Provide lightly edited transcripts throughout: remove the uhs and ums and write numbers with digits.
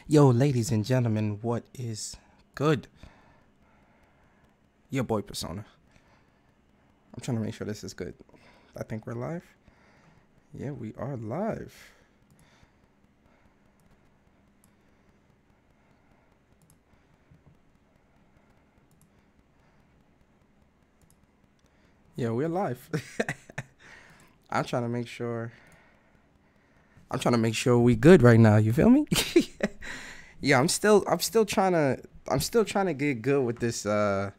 Yo, ladies and gentlemen, what is good? Your boy Persona. I'm trying to make sure this is good. I think we're live. Yeah, we are live. Yeah, we're live. I'm trying to make sure. I'm trying to make sure we good right now. You feel me? Yeah, I'm still trying to get good with this all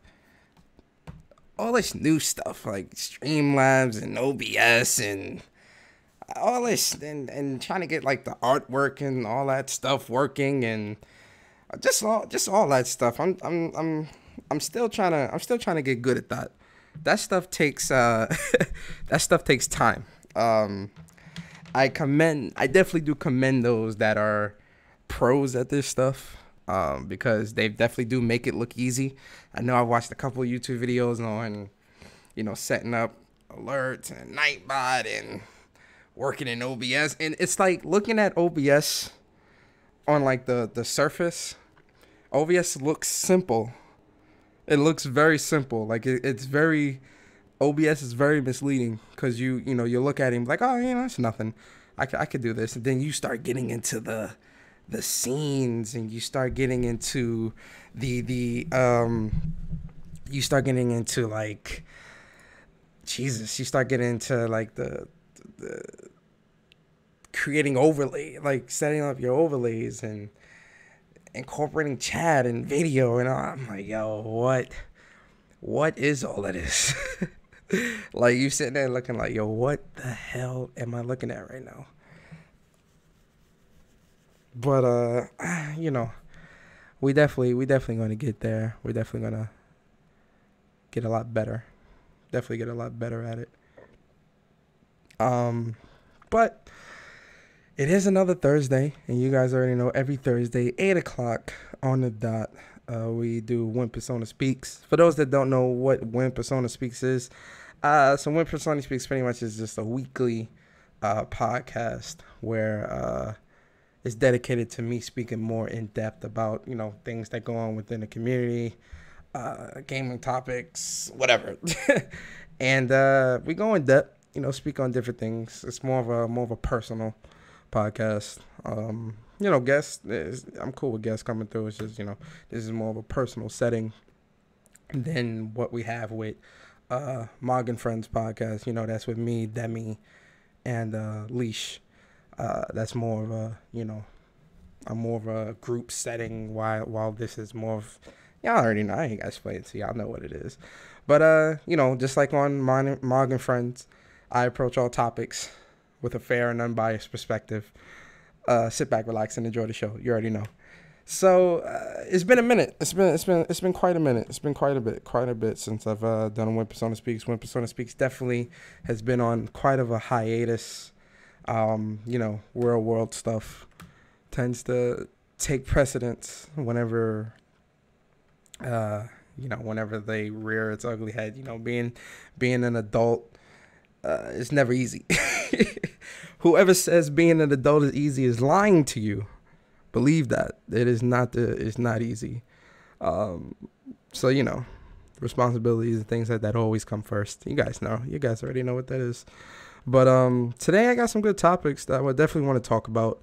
this new stuff like Streamlabs and OBS and all this and trying to get like the artwork and all that stuff working and just all that stuff. I'm still trying to get good at that. That stuff takes that stuff takes time. I definitely do commend those that are pros at this stuff, because they definitely do make it look easy. I know I watched a couple of YouTube videos on, setting up alerts and Nightbot and working in OBS, and it's like looking at OBS on like the surface. OBS looks simple. It looks very simple. Like it's very OBS is very misleading because you look at him like, oh, it's nothing. I could do this, and then you start getting into the scenes, and you start getting into you start getting into like Jesus. You start getting into like the creating overlay, like setting up your overlays and incorporating chat and video, and I'm like, yo, what is all of this? Like you sitting there looking like, yo, what the hell am I looking at right now? But we definitely going to get there. We're definitely going to get a lot better. Definitely get a lot better at it. But it is another Thursday, and you guys already know every Thursday, 8 o'clock on the dot, we do When Persona Speaks. For those that don't know what When Persona Speaks is, so When Persona Speaks pretty much is just a weekly podcast where it's dedicated to me speaking more in depth about, things that go on within the community, gaming topics, whatever. And we go in depth, speak on different things. It's more of a personal podcast. Guests, I'm cool with guests coming through. It's just, this is more of a personal setting than what we have with Mog and Friends podcast. That's with me, Demi, and Leash. That's more of a, I'm more of a group setting, while this is more of, y'all already know. I ain't got to explain it to y'all, know what it is. But, just like on Mog and Friends, I approach all topics with a fair and unbiased perspective. Sit back, relax, and enjoy the show. You already know. So it's been a minute. It's been quite a minute. It's been quite a bit since I've done When Persona Speaks. When Persona Speaks definitely has been on quite of a hiatus. Real world stuff tends to take precedence whenever whenever they rear its ugly head. Being an adult is never easy. Whoever says being an adult is easy is lying to you. Believe that. It's not easy. So, responsibilities and things like that always come first. You guys know. You guys already know what that is. But today I got some good topics that I would definitely want to talk about.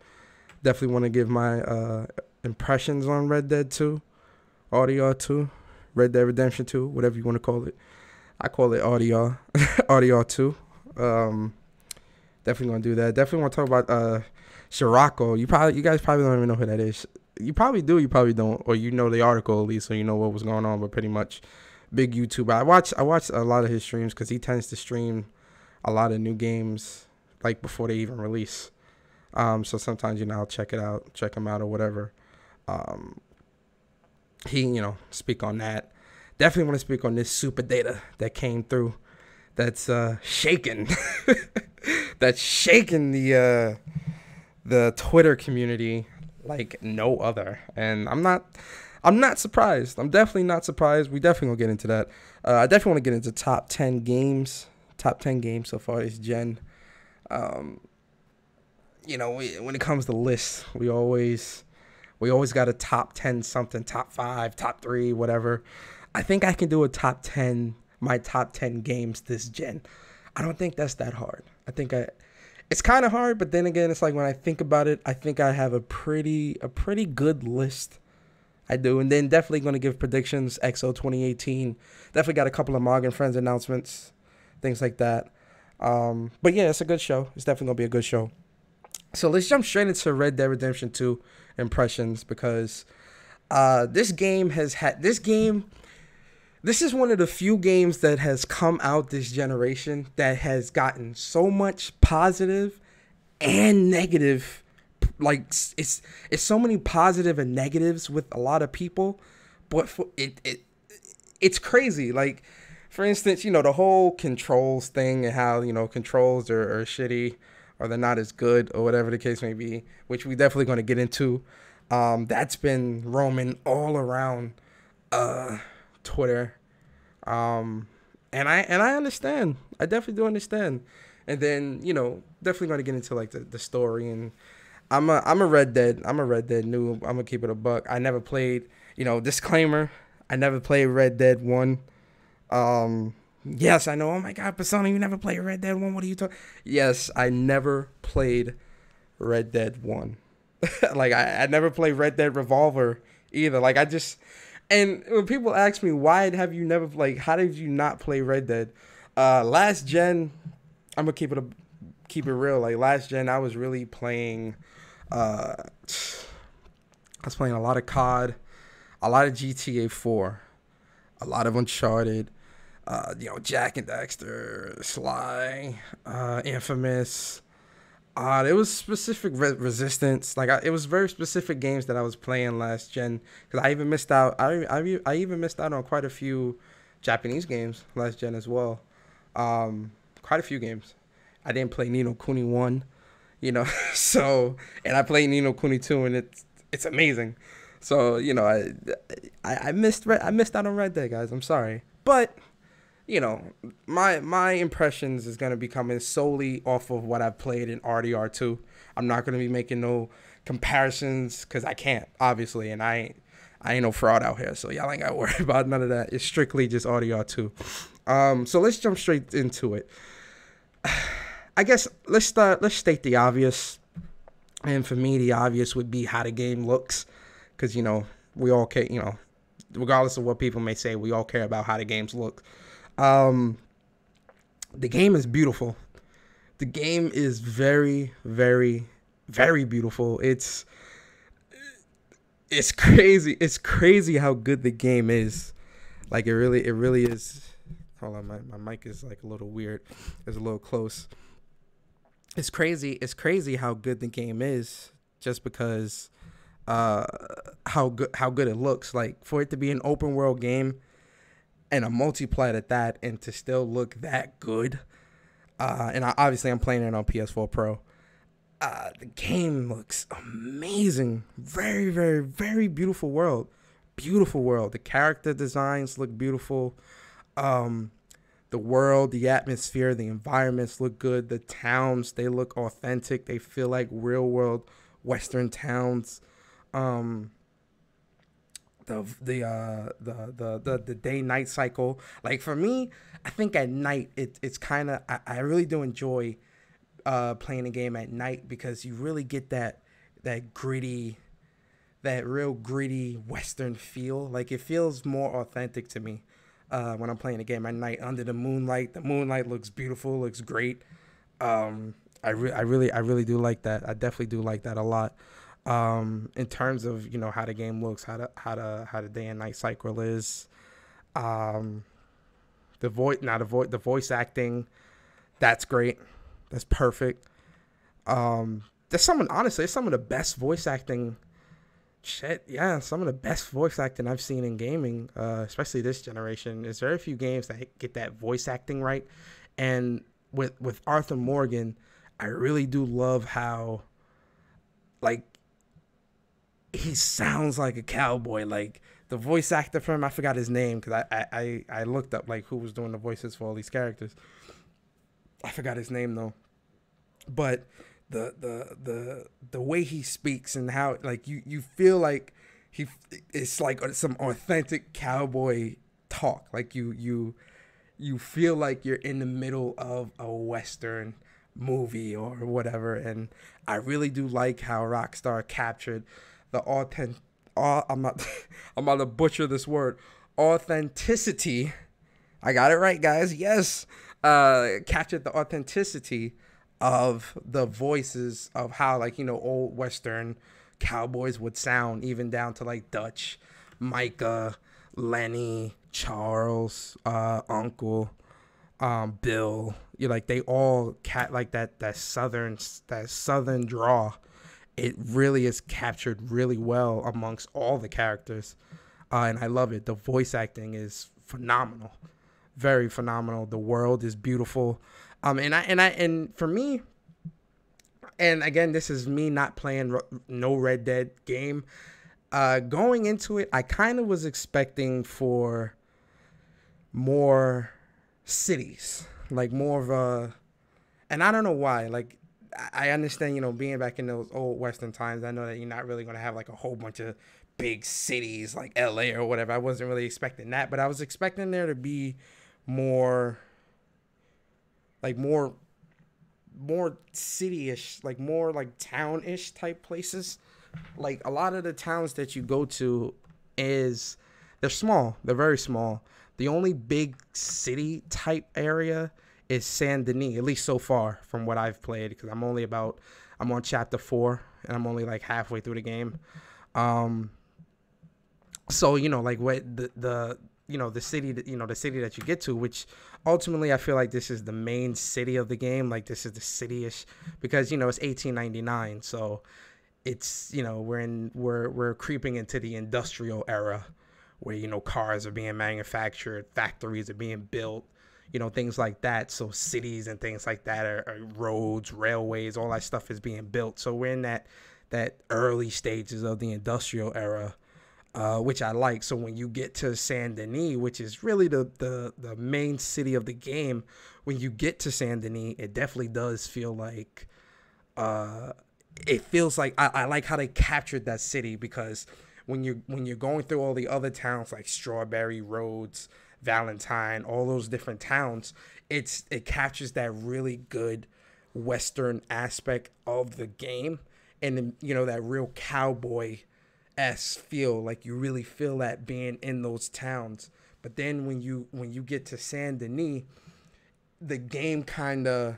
Definitely want to give my impressions on Red Dead 2, RDR2, Red Dead Redemption 2, whatever you want to call it. I call it RDR, RDR2. Definitely gonna do that. Definitely want to talk about Scirocco. You guys probably don't even know who that is. You probably do, you probably don't, or the article at least, so you know what was going on. But pretty much, big YouTuber. I watch a lot of his streams because he tends to stream a lot of new games like before they even release. So sometimes I'll check him out or whatever. He speak on that. Definitely want to speak on this super data that came through. That's shaking. That's shaking the Twitter community like no other. And I'm not surprised. I'm definitely not surprised. We definitely gonna get into that. I definitely want to get into top 10 games so far this gen. When it comes to lists, we always We always got a top 10 something, top 5, top 3, whatever. I think I can do a top 10, my top 10 games this gen. I don't think that's that hard. It's kind of hard, but then again, it's like when I think about it, I think I have a pretty good list. I do. And then definitely going to give predictions, XO2018. Definitely got a couple of Morgan Friends announcements, things like that. But yeah, it's a good show. It's definitely going to be a good show. So let's jump straight into Red Dead Redemption 2 impressions, because this is one of the few games that has come out this generation that has gotten so much positive and negative. Like it's so many positive and negatives with a lot of people, but it's crazy. Like, for instance, the whole controls thing and how, controls are shitty or they're not as good or whatever the case may be, which we definitely going to get into. That's been roaming all around Twitter. And I understand. I definitely do understand. And then, definitely going to get into like the story. And I'm a Red Dead noob. I'm gonna keep it a buck. I never played, disclaimer, I never played Red Dead 1. Yes, I know. Oh my God, Persona, you never played Red Dead 1. What are you talking? Yes, I never played Red Dead 1. Like I never played Red Dead Revolver either. Like and when people ask me, why have you never, like, how did you not play Red Dead? Last gen, I'm gonna keep it real. Like last gen, I was really playing. I was playing a lot of COD, a lot of GTA 4, a lot of Uncharted, Jack and Daxter, Sly, Infamous. There was specific Resistance. Like it was very specific games that I was playing last gen, because I even missed out. I even missed out on quite a few Japanese games last gen as well. Quite a few games. I didn't play Ni no Kuni 1. So, and I played Ni no Kuni 2, and it's amazing. So, I missed out on Red Dead, guys. I'm sorry. But, my impressions is going to be coming solely off of what I've played in RDR2. I'm not going to be making no comparisons, because I can't, obviously, and I ain't no fraud out here, so y'all ain't got to worry about none of that. It's strictly just RDR2. So let's jump straight into it. I guess let's state the obvious, and for me the obvious would be how the game looks, because we all care, regardless of what people may say, we all care about how the games look. The game is beautiful. The game is very, very, very beautiful. It's crazy. It's crazy how good the game is. Like it really is. Hold on, my mic is like a little weird. It's a little close. It's crazy how good the game is, just because how good it looks. Like, for it to be an open world game and a multiplayer at that, and to still look that good. And obviously I'm playing it on PS4 Pro. The game looks amazing. Very, very, very beautiful world. Beautiful world. The character designs look beautiful. The world, the atmosphere, the environments look good. The towns, they look authentic. They feel like real world Western towns. The day night cycle. Like for me, I think at night it's kind of, I really do enjoy playing a game at night, because you really get that real gritty Western feel. Like it feels more authentic to me. When I'm playing a game at night under the moonlight looks beautiful, looks great. I really do like that. I definitely do like that a lot. In terms of how the game looks, how the day and night cycle is, the voice acting, that's great. That's perfect. There's some of the best voice acting. Some of the best voice acting I've seen in gaming, especially this generation. There's very few games that get that voice acting right. And with Arthur Morgan, I really do love how, like, he sounds like a cowboy. Like, the voice actor for him, I forgot his name, because I looked up, like, who was doing the voices for all these characters. I forgot his name, though. But the way he speaks and how like you feel like it's like some authentic cowboy talk. Like you feel like you're in the middle of a Western movie or whatever. And I really do like how Rockstar captured the I'm not I'm about to butcher this word, authenticity. I got it right, guys. Yes. Captured the authenticity of the voices of how, like, old Western cowboys would sound, even down to like Dutch, Micah, Lenny, Charles, Uncle, Bill. Like they all like that southern draw. It really is captured really well amongst all the characters, and I love it. The voice acting is phenomenal, very phenomenal. The world is beautiful, and for me, and again, this is me not playing no Red Dead game. Going into it, I kind of was expecting for more cities, like more of a, and I don't know why. Like, I understand, being back in those old Western times, I know that you're not really going to have like a whole bunch of big cities like LA or whatever. I wasn't really expecting that, but I was expecting there to be more, like more city-ish, like more like town-ish type places. Like a lot of the towns that you go to they're small. They're very small. The only big city type area is Saint Denis, at least so far from what I've played, because I'm on chapter 4 and I'm only like halfway through the game. So like what the city that the city that you get to, which ultimately I feel like this is the main city of the game. Like this is the city-ish, because it's 1899, so it's we're creeping into the industrial era where cars are being manufactured, factories are being built, things like that. So cities and things like that are roads, railways, all that stuff is being built. So we're in that early stages of the industrial era, which I like. So when you get to Saint Denis, which is really the main city of the game, when you get to Saint Denis, it definitely does feel like it feels like I like how they captured that city, because when you're going through all the other towns like Strawberry, Rhodes, Valentine, all those different towns, it captures that really good Western aspect of the game, and that real cowboy-esque feel. Like you really feel that being in those towns. But then when you get to Saint Denis, the game kind of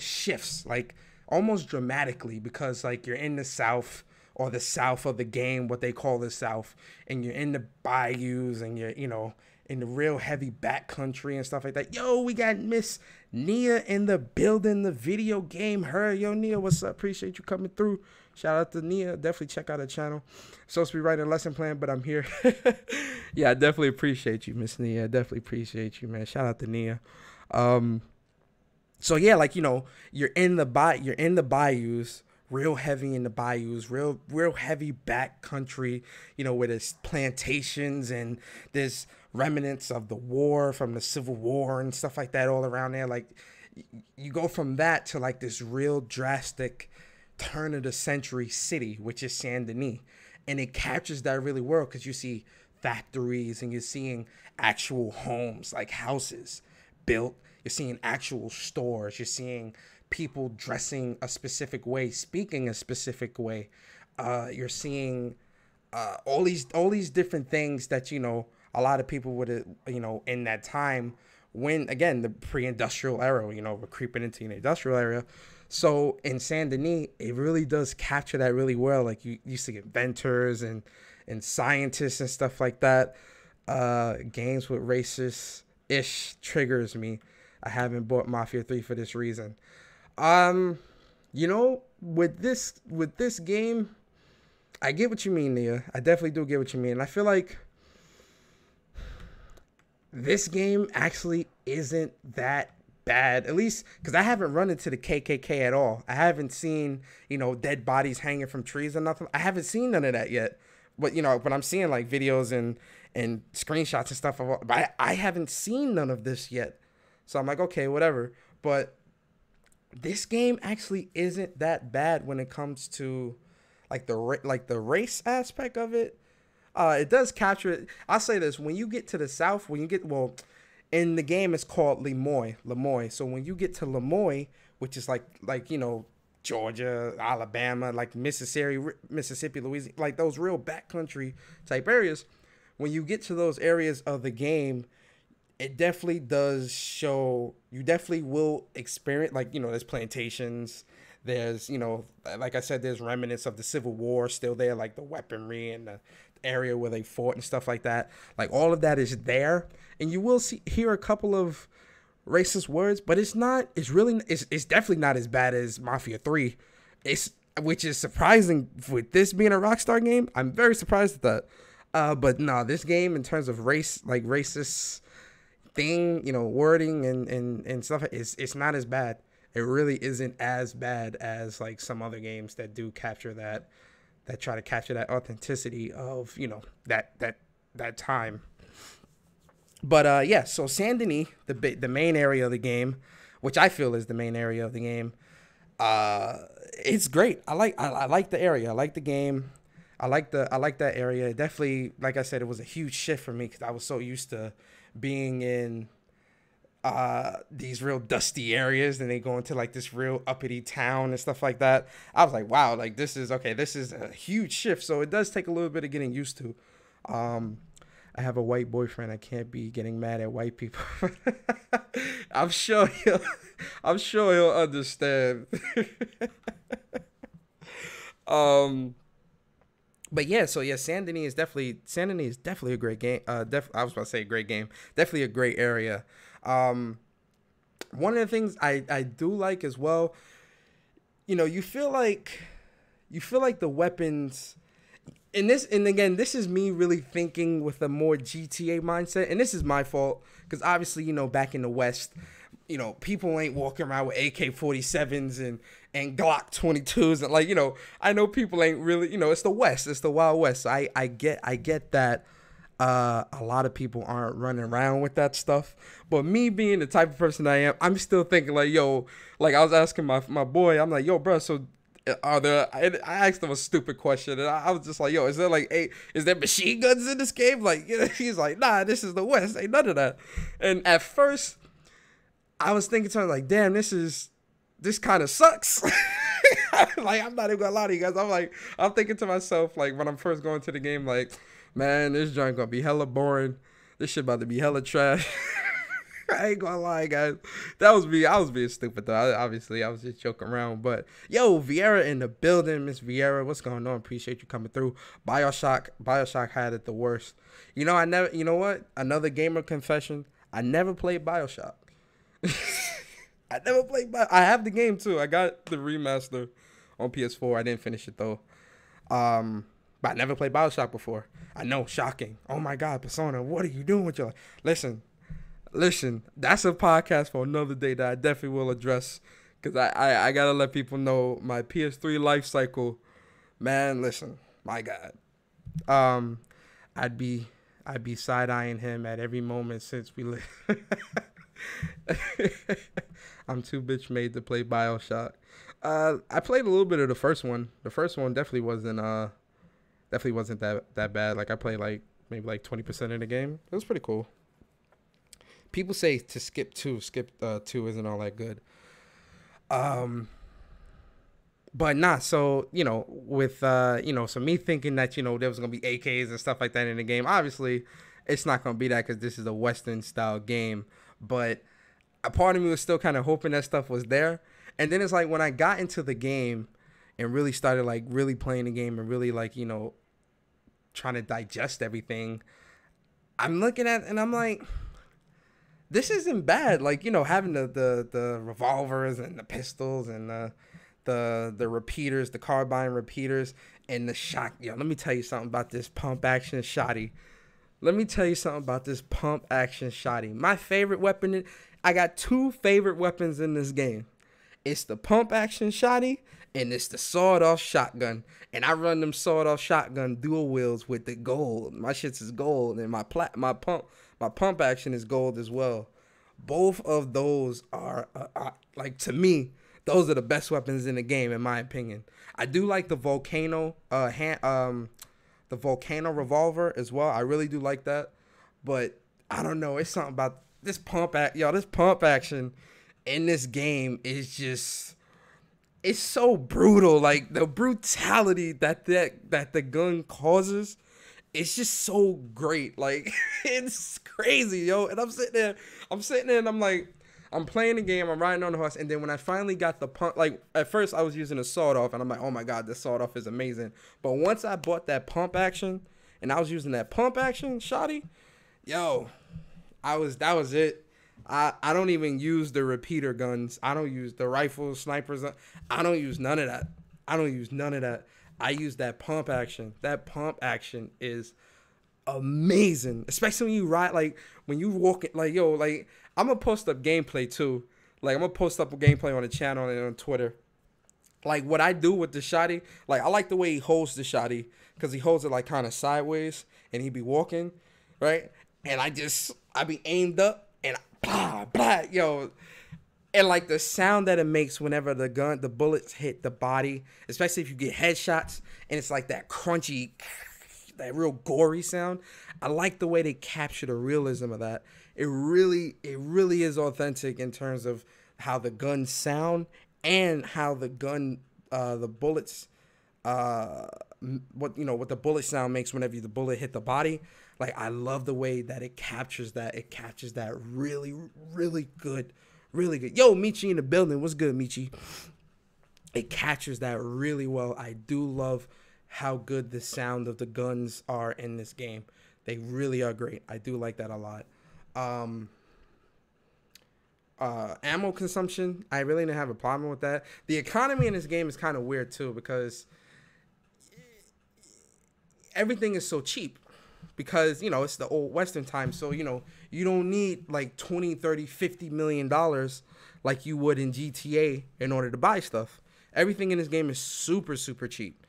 shifts, like almost dramatically, because like you're in the South, or the South of the game, what they call the South, and you're in the bayous, and you're in the real heavy backcountry and stuff like that. Yo, we got Miss Nia in the building, the video game her. Yo, Nia, what's up? Appreciate you coming through. Shout out to Nia. Definitely check out her channel. Supposed to be writing a lesson plan, but I'm here. Yeah, I definitely appreciate you, Miss Nia. I definitely appreciate you, man. Shout out to Nia. So yeah, like you're in the bayous, real heavy in the bayous, real heavy back country, where there's plantations and there's remnants of the war, from the Civil War and stuff like that all around there. Like you go from that to like this real drastic turn of the century city, which is Saint Denis, and it captures that really well, because you see factories and you're seeing actual homes, like houses built. You're seeing actual stores. You're seeing people dressing a specific way, speaking a specific way. You're seeing all these different things that a lot of people would in that time, when again the pre-industrial era, we're creeping into the industrial era. So in Saint Denis, it really does capture that really well. Like you see inventors and scientists and stuff like that. Games with racist-ish triggers me. I haven't bought Mafia 3 for this reason. With this game, I get what you mean, Nia. I definitely do get what you mean. I feel like this game actually isn't that bad, at least because I haven't run into the KKK at all. I haven't seen, dead bodies hanging from trees or nothing. I haven't seen none of that yet. But, but I'm seeing like videos and screenshots and stuff. But I haven't seen none of this yet. So I'm like, okay, whatever. But this game actually isn't that bad when it comes to like the race aspect of it. It does capture it. I'll say this: when you get to the south, when you get in the game, it's called Lemoy. So when you get to Lemoy, which is like Georgia, Alabama, like Mississippi, Louisiana, like those real backcountry type areas. When you get to those areas of the game, it definitely does show. You definitely will experience, like, there's plantations. There's, like I said, there's remnants of the Civil War still there, like the weaponry and the area where they fought and stuff like that. Like, all of that is there. And you will hear a couple of racist words, but it's definitely not as bad as Mafia 3. Which is surprising with this being a Rockstar game. I'm very surprised at that. But no, this game in terms of race, like racist thing, wording and stuff, it's not as bad. It really isn't as bad as like some other games that do capture that try to capture that authenticity of, that time. But yeah, so Saint Denis, the main area of the game, which I feel is the main area of the game, it's great. I like the area. I like the game. I like that area. It definitely, like I said, it was a huge shift for me because I was so used to being in these real dusty areas, and they go into like this real uppity town and stuff like that. I was like, wow, like this is a huge shift. So it does take a little bit of getting used to. I have a white boyfriend. I can't be getting mad at white people. I'm sure he'll understand. But yeah, so yeah, Saint Denis is definitely a great game. I was about to say a great game. Definitely a great area. One of the things I do like as well, you feel like the weapons in this, and again, this is me really thinking with a more GTA mindset, and this is my fault because obviously, back in the West, people ain't walking around with AK-47s and Glock 22s, and like, I know people ain't really, it's the West, it's the Wild West. So I get that. A lot of people aren't running around with that stuff, but me being the type of person I am, I'm still thinking like, yo, like I was asking my boy, I'm like, yo, bro, so are there? I asked him a stupid question, and I was just like, yo, is there machine guns in this game? Like, he's like, nah, this is the West, ain't none of that. And at first, I was thinking to him like, damn, this kind of sucks. Like, I'm not even gonna lie to you guys. I'm thinking to myself, like, when I'm first going to the game, like, man, this joint gonna be hella boring. This shit about to be hella trash. I ain't gonna lie, guys. That was me. I was being stupid, though. Obviously, I was just joking around. But, yo, Vieira in the building. Miss Vieira, what's going on? Appreciate you coming through. Bioshock had it the worst. You know what? Another gamer confession. I never played Bioshock. I have the game, too. I got the remaster on PS4. I didn't finish it, though. But I never played Bioshock before. I know, shocking. Oh, my God, Persona, what are you doing with your life? Listen, that's a podcast for another day that I definitely will address, because I got to let people know my PS3 life cycle. Man, listen, my God. I'd be side-eyeing him at every moment since we live. I'm too bitch made to play Bioshock. I played a little bit of the first one. The first one definitely wasn't that bad. Like, I played maybe 20% of the game. It was pretty cool. People say to skip 2 isn't all that good. But nah, so, with, so me thinking that, there was going to be AKs and stuff like that in the game, obviously, it's not going to be that because this is a Western-style game. But a part of me was still kind of hoping that stuff was there. And then it's like when I got into the game and really started, really playing the game and really, trying to digest everything, I'm looking at it and I'm like, this isn't bad. Having the revolvers and the pistols and the repeaters, the carbine repeaters, and the shot. Let me tell you something about this pump action shotty. My favorite weapon. I got 2 favorite weapons in this game. It's the pump action shotty and it's the sawed-off shotgun. And I run them sawed-off shotgun dual wheels with the gold. My shits is gold, and my pump action is gold as well. Both of those are, to me, Those are the best weapons in the game, in my opinion. I do like the volcano, the volcano revolver as well. I really do like that, but I don't know. It's something about this This pump action in this game is just, it's so brutal. Like the brutality that the gun causes, it's just so great. Like it's crazy, yo. And I'm sitting there, and I'm like, I'm playing the game, I'm riding on the horse, and then when I finally got the pump, like at first I was using a sawed off, and I'm like, oh my god, this sawed off is amazing. But once I bought that pump action, and I was using that pump action shotty, yo, that was it. I don't even use the repeater guns. I don't use the rifles, snipers. I don't use none of that. I use that pump action. That pump action is amazing, especially when you ride, like when you walk it, like yo, like I'm gonna post up gameplay too. Like I'm gonna post up a gameplay on the channel and on Twitter. Like what I do with the shotty, like I like the way he holds the shotty because he holds it like kind of sideways and he be walking, right? And I be aimed up and blah blah, yo. And like the sound that it makes whenever the bullets hit the body, especially if you get headshots, and it's like that crunchy, that real gory sound. I like the way they capture the realism of that. It really is authentic in terms of how the guns sound and how the bullets, what the bullet sound makes whenever the bullet hit the body. Like I love the way that it captures that. It captures that really good. Really good. Yo, Michi in the building. What's good, Michi? It captures that really well. I do love how good the sound of the guns are in this game. They really are great. I do like that a lot. Ammo consumption, I really didn't have a problem with that. The economy in this game is kind of weird too because everything is so cheap. Because, it's the old Western time. So, you don't need like 20, 30, 50 million dollars like you would in GTA in order to buy stuff. Everything in this game is super, super cheap.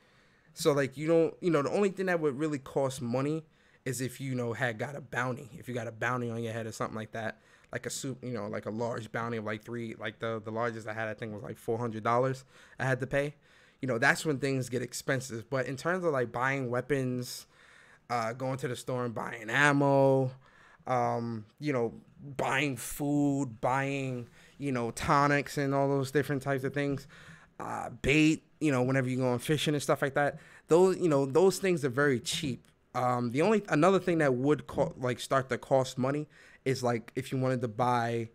So, like, you don't, the only thing that would really cost money is if you, had got a bounty. If you got a bounty on your head or something like that. Like like a large bounty of like the largest I had, I think was like $400 I had to pay. That's when things get expensive. But in terms of like buying weapons, going to the store and buying ammo, buying food, buying, tonics and all those different types of things, bait, whenever you're going fishing and stuff like that, those things are very cheap. Another thing that would start to cost money is like if you wanted to buy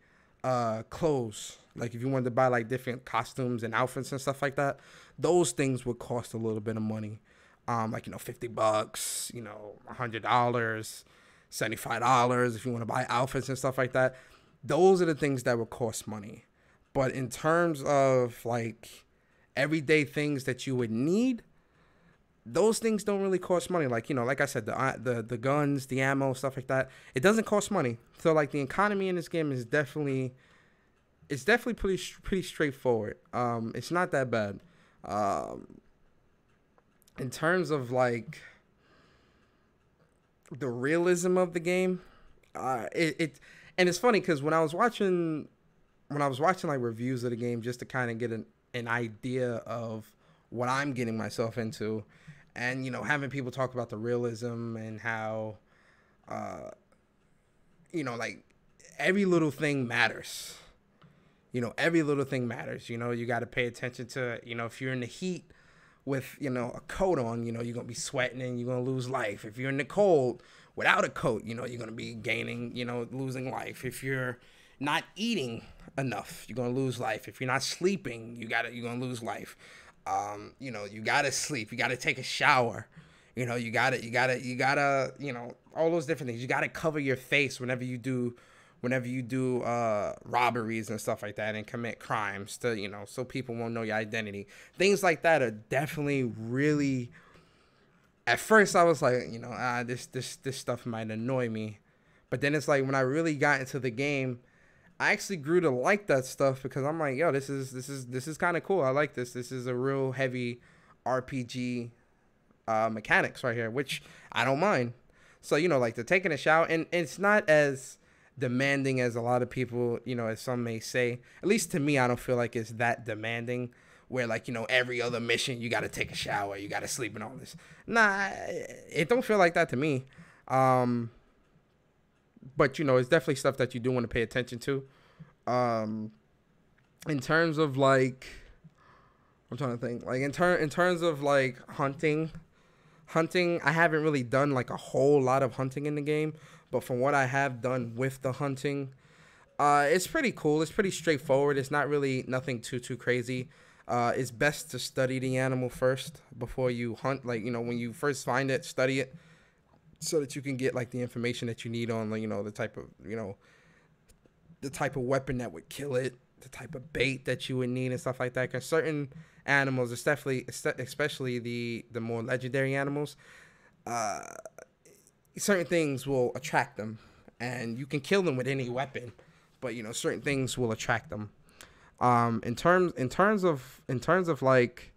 clothes, like if you wanted to buy like different costumes and outfits and stuff like that, those things would cost a little bit of money. Like, $50, $100, $75 if you want to buy outfits and stuff like that. Those are the things that would cost money. But in terms of like everyday things that you would need, those things don't really cost money. Like, like I said, the guns, the ammo, stuff like that, it doesn't cost money. So like the economy in this game is definitely pretty straightforward. It's not that bad. In terms of like the realism of the game, and it's funny because when I was watching like reviews of the game just to kind of get an idea of what I'm getting myself into, and having people talk about the realism and how like every little thing matters. Every little thing matters. You got to pay attention to if you're in the heat with a coat on, you're gonna be sweating and you're gonna lose life. If you're in the cold without a coat, you're gonna be gaining, losing life. If you're not eating enough, you're gonna lose life. If you're not sleeping, you're gonna lose life. You gotta sleep, you gotta take a shower, you gotta all those different things. You gotta cover your face whenever you do robberies and stuff like that and commit crimes to, so people won't know your identity. Things like that are definitely really, at first I was like, this stuff might annoy me. But then it's like when I really got into the game, I actually grew to like that stuff because I'm like, yo, this is kind of cool. I like this. This is a real heavy RPG mechanics right here, which I don't mind. So, like the taking a shower, and it's not as demanding as a lot of people, as some may say. At least to me, I don't feel like it's that demanding where, like, every other mission you got to take a shower, you got to sleep and all this. Nah, it don't feel like that to me. But, it's definitely stuff that you do want to pay attention to. In terms of, like, I'm trying to think, like, in terms of, like, hunting, I haven't really done, like, a whole lot of hunting in the game. But from what I have done with the hunting, it's pretty cool. It's pretty straightforward. It's not really nothing too crazy. It's best to study the animal first before you hunt. Like, when you first find it, study it so that you can get, like, the information that you need on, like, the type of weapon that would kill it, the type of bait that you would need and stuff like that. Because certain animals, especially the more legendary animals, certain things will attract them, and you can kill them with any weapon, but certain things will attract them. In terms of like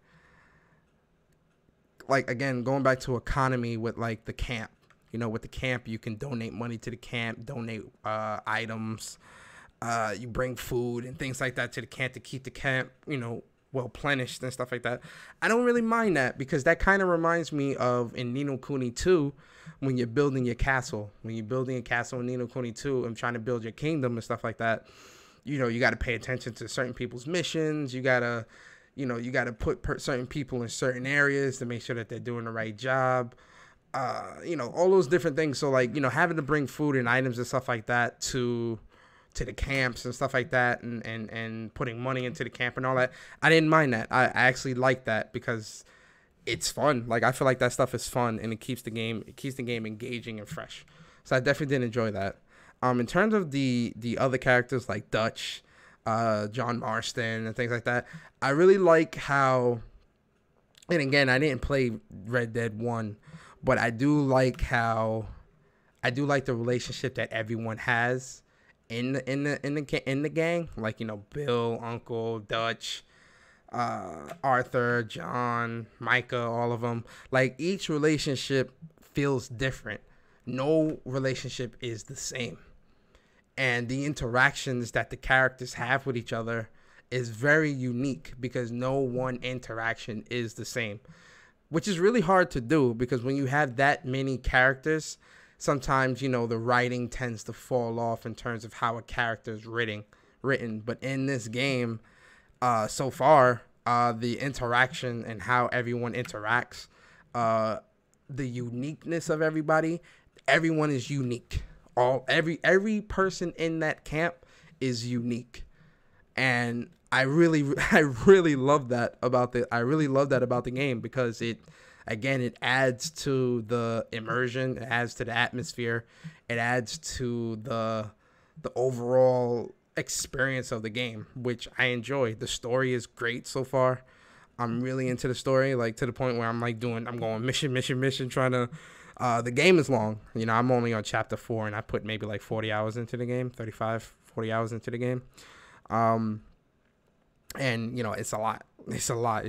again, going back to economy with, like, the camp, with the camp, you can donate money to the camp, donate items, you bring food and things like that to the camp to keep the camp, well plenished and stuff like that. I don't really mind that, because that kind of reminds me of in Ni no Kuni 2, when you're building your castle. When you're building a castle in Ni no Kuni 2 and trying to build your kingdom and stuff like that, you got to pay attention to certain people's missions. You got to, put certain people in certain areas to make sure that they're doing the right job. All those different things. So, like, having to bring food and items and stuff like that to the camps and stuff like that, and putting money into the camp and all that, I didn't mind that. I actually like that because it's fun. Like, I feel like that stuff is fun, and it keeps the game engaging and fresh. So I definitely did enjoy that. In terms of the other characters like Dutch, John Marston and things like that, I really like how, and again, I didn't play Red Dead 1, but I do like the relationship that everyone has in the gang, like, Bill, Uncle, Dutch, Arthur, John, Micah, all of them. Like, each relationship feels different. No relationship is the same, and the interactions that the characters have with each other is very unique, because no one interaction is the same, which is really hard to do, because when you have that many characters, sometimes, the writing tends to fall off in terms of how a character is written. But in this game, so far, the interaction and how everyone interacts, the uniqueness of everyone is unique. Every person in that camp is unique, and I really love that about the game, because it adds to the immersion, it adds to the atmosphere, it adds to the overall experience of the game, which I enjoy. The story is great so far. I'm really into the story, like, to the point where I'm going mission, trying to, the game is long. I'm only on chapter 4, and I put maybe like 40 hours into the game, 35, 40 hours into the game. And, it's a lot. It's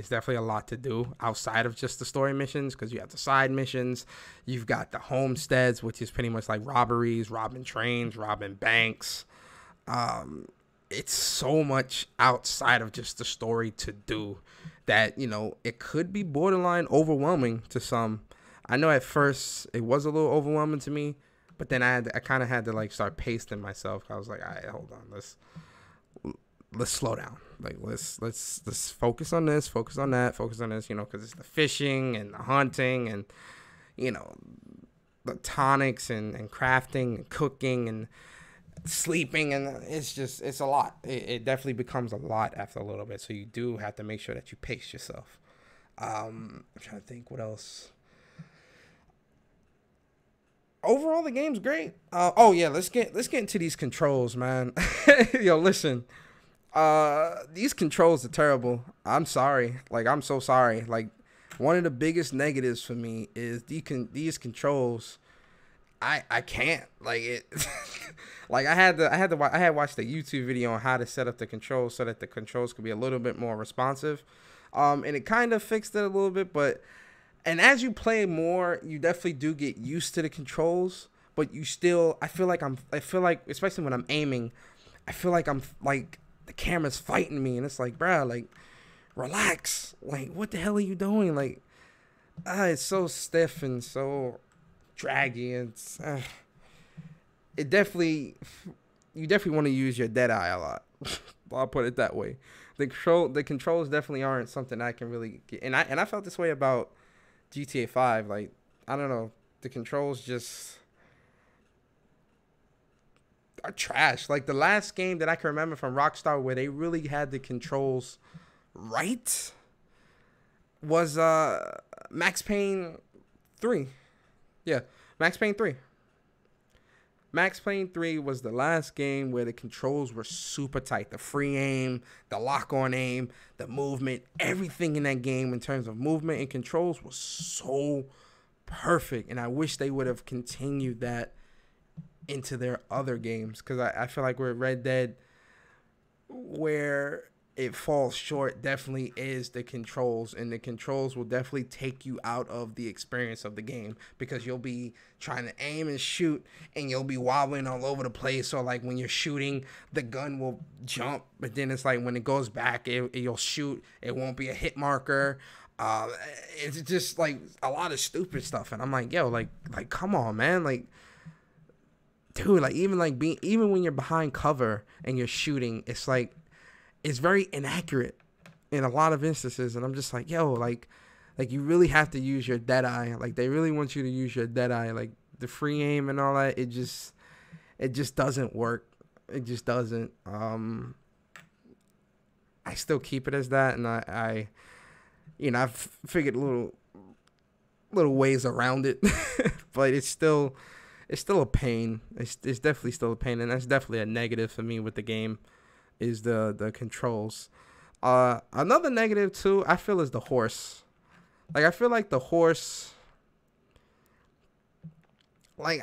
definitely a lot to do outside of just the story missions, because you have the side missions. You've got the homesteads, which is pretty much like robberies, robbing trains, robbing banks. It's so much outside of just the story to do that, it could be borderline overwhelming to some. I know at first it was a little overwhelming to me, but then I kind of had to, like, start pacing myself. I was like, all right, hold on, let's slow down. Like, let's focus on this, focus on that, focus on this, because it's the fishing and the hunting and, the tonics and crafting and cooking and sleeping, and it's a lot. It definitely becomes a lot after a little bit, so you do have to make sure that you pace yourself. I'm trying to think what else. Overall, the game's great. Let's get into these controls, man. Yo, listen. These controls are terrible. I'm sorry. Like, I'm so sorry. Like, one of the biggest negatives for me is these controls. I can't, like, it. Like, I had watched a YouTube video on how to set up the controls so that the controls could be a little bit more responsive. And it kind of fixed it a little bit, and as you play more, you definitely do get used to the controls. but you still, I feel like, especially when I'm aiming, I feel like I'm like the camera's fighting me, and it's like, bruh, like, relax, like, what the hell are you doing? Like, it's so stiff and so draggy. It's it definitely, you definitely want to use your dead eye a lot. I'll put it that way. The controls definitely aren't something I can really get, and I felt this way about GTA 5. Like, I don't know, the controls just are trash. Like, the last game that I can remember from Rockstar where they really had the controls right was Max Payne 3. Yeah, Max Payne 3. Max Payne 3 was the last game where the controls were super tight. The free aim, the lock-on aim, the movement, everything in that game in terms of movement and controls was so perfect. And I wish they would have continued that into their other games, because I feel like we're at Red Dead, where it falls short definitely is the controls, and the controls will definitely take you out of the experience of the game, because you'll be trying to aim and shoot and you'll be wobbling all over the place. Or like when you're shooting, the gun will jump, but then it's like when it goes back, you'll shoot, it won't be a hit marker. It's just like a lot of stupid stuff, and I'm like, yo, like come on, man, like, dude, like even when you're behind cover and you're shooting, it's like, it's very inaccurate in a lot of instances, and I'm just like, yo, like you really have to use your dead eye. Like, they really want you to use your dead eye. Like, the free aim and all that, it just doesn't work. It just doesn't. I still keep it as that, and I I've figured little ways around it, but it's still a pain. It's definitely still a pain, and that's definitely a negative for me with the game, is the controls. Another negative too, I feel, is the horse. Like, I feel like the horse, like,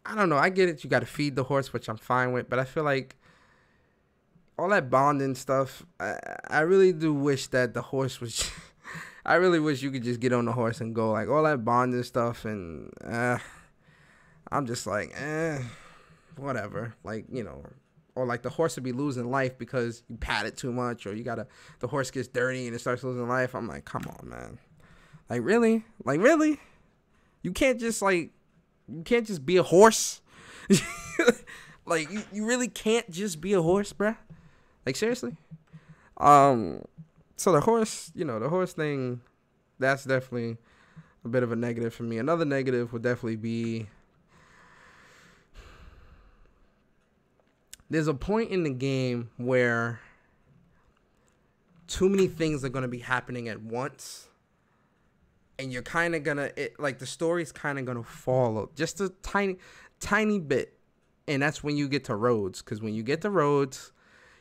I don't know, I get it, you got to feed the horse, which I'm fine with, but I feel like all that bonding stuff, I really do wish that the horse was I really wish you could just get on the horse and go. Like, all that bonding stuff, and I'm just like, whatever. Like, or like the horse would be losing life because you pat it too much, or the horse gets dirty and it starts losing life. I'm like, come on, man. Like, really? Like, really? You can't just be a horse? Like, you really can't just be a horse, bruh? Like, seriously? So the horse thing, that's definitely a bit of a negative for me. Another negative would definitely be, there's a point in the game where too many things are going to be happening at once, and you're kind of going to, like, the story's kind of going to follow just a tiny bit, and that's when you get to roads, because when you get to roads,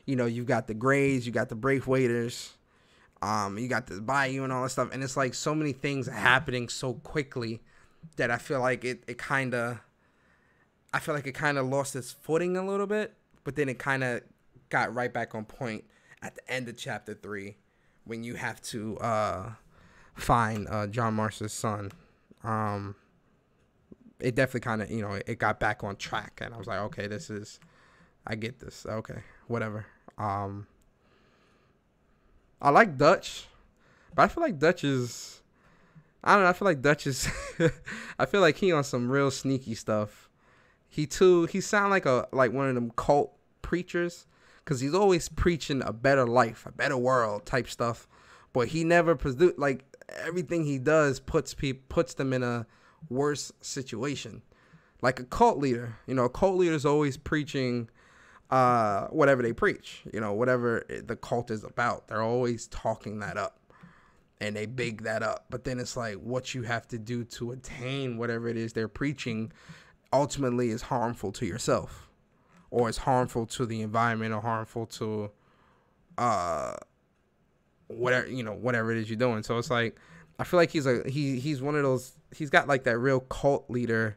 you've got the Greys, you got the Brave Waiters, you got the Bayou and all that stuff, and it's like so many things are happening so quickly that I feel like it kind of lost its footing a little bit, but then it kind of got right back on point at the end of chapter 3 when you have to find John Marsh's son. It definitely kind of, it got back on track, and I was like, okay, I get this. Okay, whatever. I like Dutch, but I feel like Dutch is, I don't know, I feel like Dutch is, I feel like he on some real sneaky stuff. He sound like one of them cult preachers, because he's always preaching a better life, a better world type stuff, but he never like, everything he does puts them in a worse situation. Like a cult leader, a cult leader is always preaching whatever they preach, whatever the cult is about, they're always talking that up, and they big that up. But then it's like, what you have to do to attain whatever it is they're preaching ultimately is harmful to yourself, or it's harmful to the environment, or harmful to whatever it is you're doing. So it's like, I feel like he's one of those, he's got like that real cult leader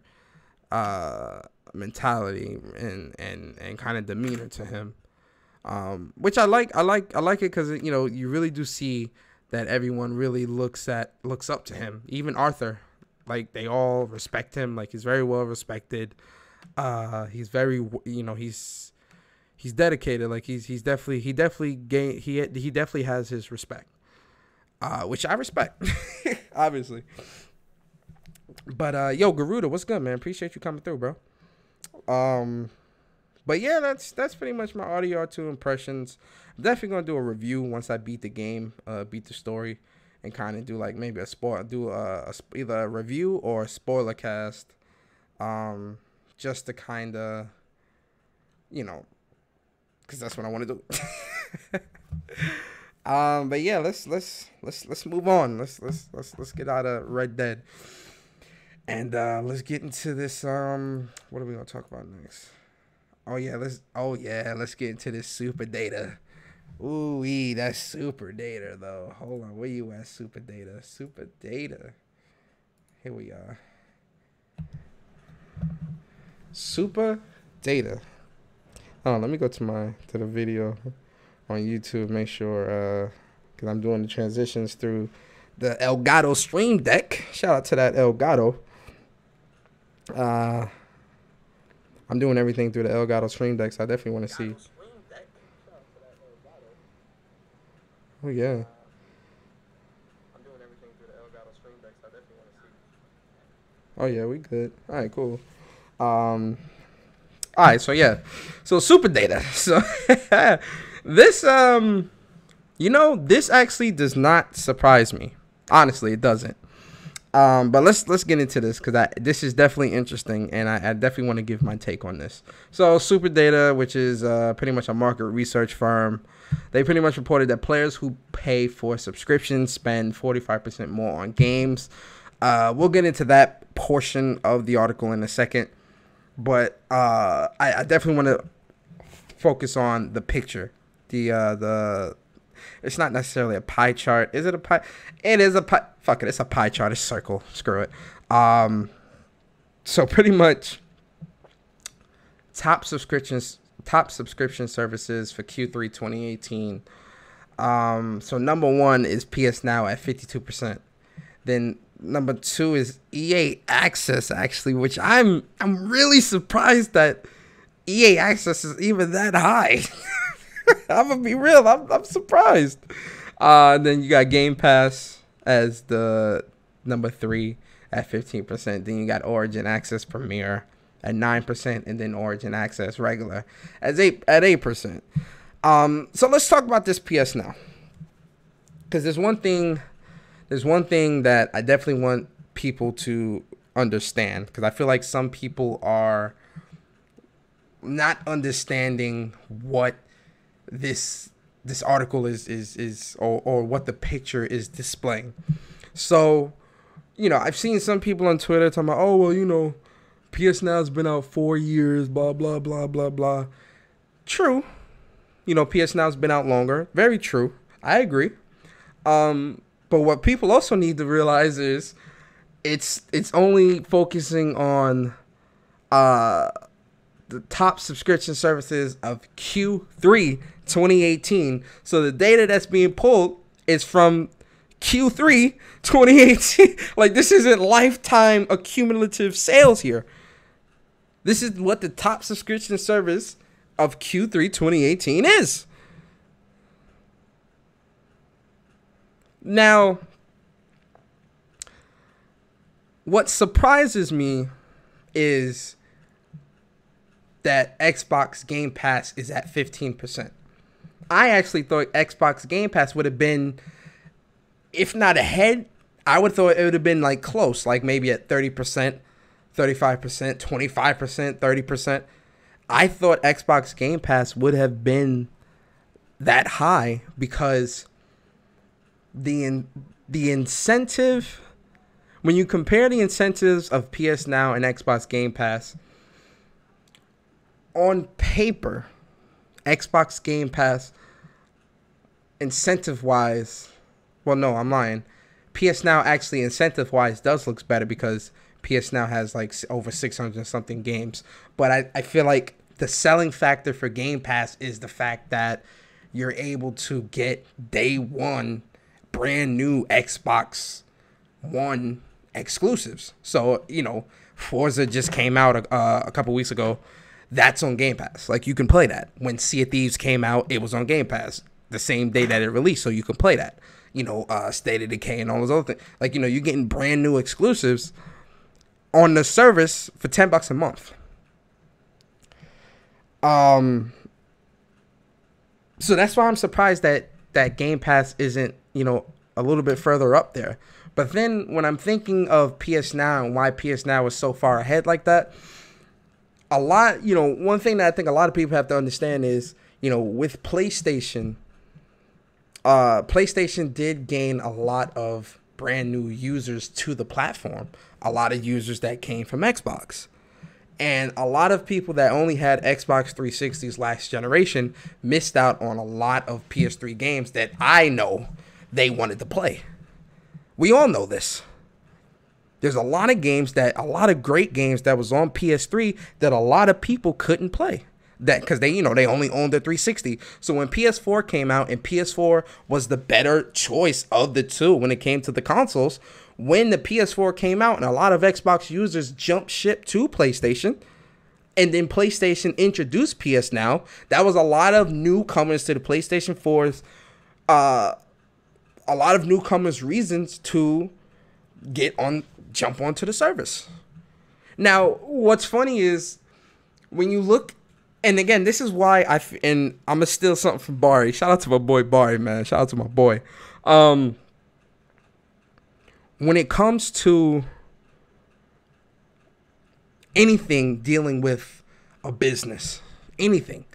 mentality and kind of demeanor to him, which I like it, because you really do see that everyone really looks up to him. Even Arthur, like, they all respect him. Like, he's very well respected. He's very, he's dedicated. Like he definitely has his respect, which I respect, obviously. But yo, Garuda, what's good, man? Appreciate you coming through, bro. But yeah, that's pretty much my RDR2 impressions. I'm definitely gonna do a review once I beat the game, beat the story, and kind of do like maybe either a review or a spoiler cast, just to kind of, because that's what I want to do. But yeah, let's move on. Let's get out of Red Dead, and let's get into this. What are we gonna talk about next? Let's get into this super data. Ooh, that's super data though. Hold on, where you at, super data? Super data. Here we are. Super data. Oh, let me go to the video on YouTube. Make sure, because I'm doing the transitions through the Elgato Stream Deck. Shout out to that Elgato. I'm doing everything through the Elgato Stream Deck, so I definitely want to see. Oh yeah. I'm doing everything through the Elgato Stream Deck, so I definitely want to see. Oh yeah, we good. All right, cool. All right, so yeah, so super data. So this this actually does not surprise me. Honestly, it doesn't. But let's get into this, because this is definitely interesting, and I definitely want to give my take on this. So Super Data, which is pretty much a market research firm, they pretty much reported that players who pay for subscriptions spend 45% more on games. We'll get into that portion of the article in a second, but I definitely want to focus on the picture. It's not necessarily a pie chart. Is it a pie? It is a pie. Fuck it. It's a pie chart. It's circle. Screw it. So pretty much top subscription services for Q3 2018. So number one is PS Now at 52%. Then number two is EA Access, actually, which I'm really surprised that EA Access is even that high. I'm gonna be real. I'm surprised. Then you got Game Pass as the number three at 15%. Then you got Origin Access Premier at 9%, and then Origin Access regular at 8%. So let's talk about this PS Now, because there's one thing that I definitely want people to understand, because I feel like some people are not understanding what this article is or what the picture is displaying. So, I've seen some people on Twitter talking about, oh, well, PS Now's been out 4 years, blah, blah, blah, blah, blah. True. PS Now's been out longer. Very true. I agree. But what people also need to realize is it's only focusing on the top subscription services of Q3 2018. So the data that's being pulled is from Q3 2018. Like, this isn't lifetime accumulative sales here. This is what the top subscription service of Q3 2018 is. Now, what surprises me is that Xbox Game Pass is at 15%. I actually thought Xbox Game Pass would have been, if not ahead, I would have thought it would have been like close, like maybe at 30%, 35%, 25%, 30%. I thought Xbox Game Pass would have been that high, because the incentive, when you compare the incentives of PS Now and Xbox Game Pass, on paper, Xbox Game Pass incentive-wise, well, no, I'm lying. PS Now actually incentive-wise does look better, because PS Now has like over 600 something games. But I feel like the selling factor for Game Pass is the fact that you're able to get day one brand new Xbox One exclusives. So, Forza just came out a couple weeks ago. That's on Game Pass. Like, you can play that. When Sea of Thieves came out, it was on Game Pass the same day that it released, so you can play that. You know, State of Decay and all those other things. Like, you know, you're getting brand new exclusives on the service for $10 a month. So that's why I'm surprised that Game Pass isn't, you know, a little bit further up there. But then when I'm thinking of PS Now and why PS Now is so far ahead like that, you know, one thing that I think a lot of people have to understand is, you know, with PlayStation, PlayStation did gain a lot of brand new users to the platform. A lot of users that came from Xbox. And a lot of people that only had Xbox 360s last generation missed out on a lot of PS3 games that I know they wanted to play. We all know this. There's a lot of great games that was on PS3 that a lot of people couldn't play. That because they only owned the 360. So when PS4 came out, and PS4 was the better choice of the two when it came to the consoles, when the PS4 came out and a lot of Xbox users jumped ship to PlayStation, and then PlayStation introduced PS Now, that was a lot of newcomers to the PlayStation 4's, a lot of newcomers' reasons to jump onto the service. Now, what's funny is when you look, and again, this is why and I'm gonna steal something from Barry. Shout out to my boy Barry, man. Shout out to my boy. When it comes to anything dealing with a business, anything,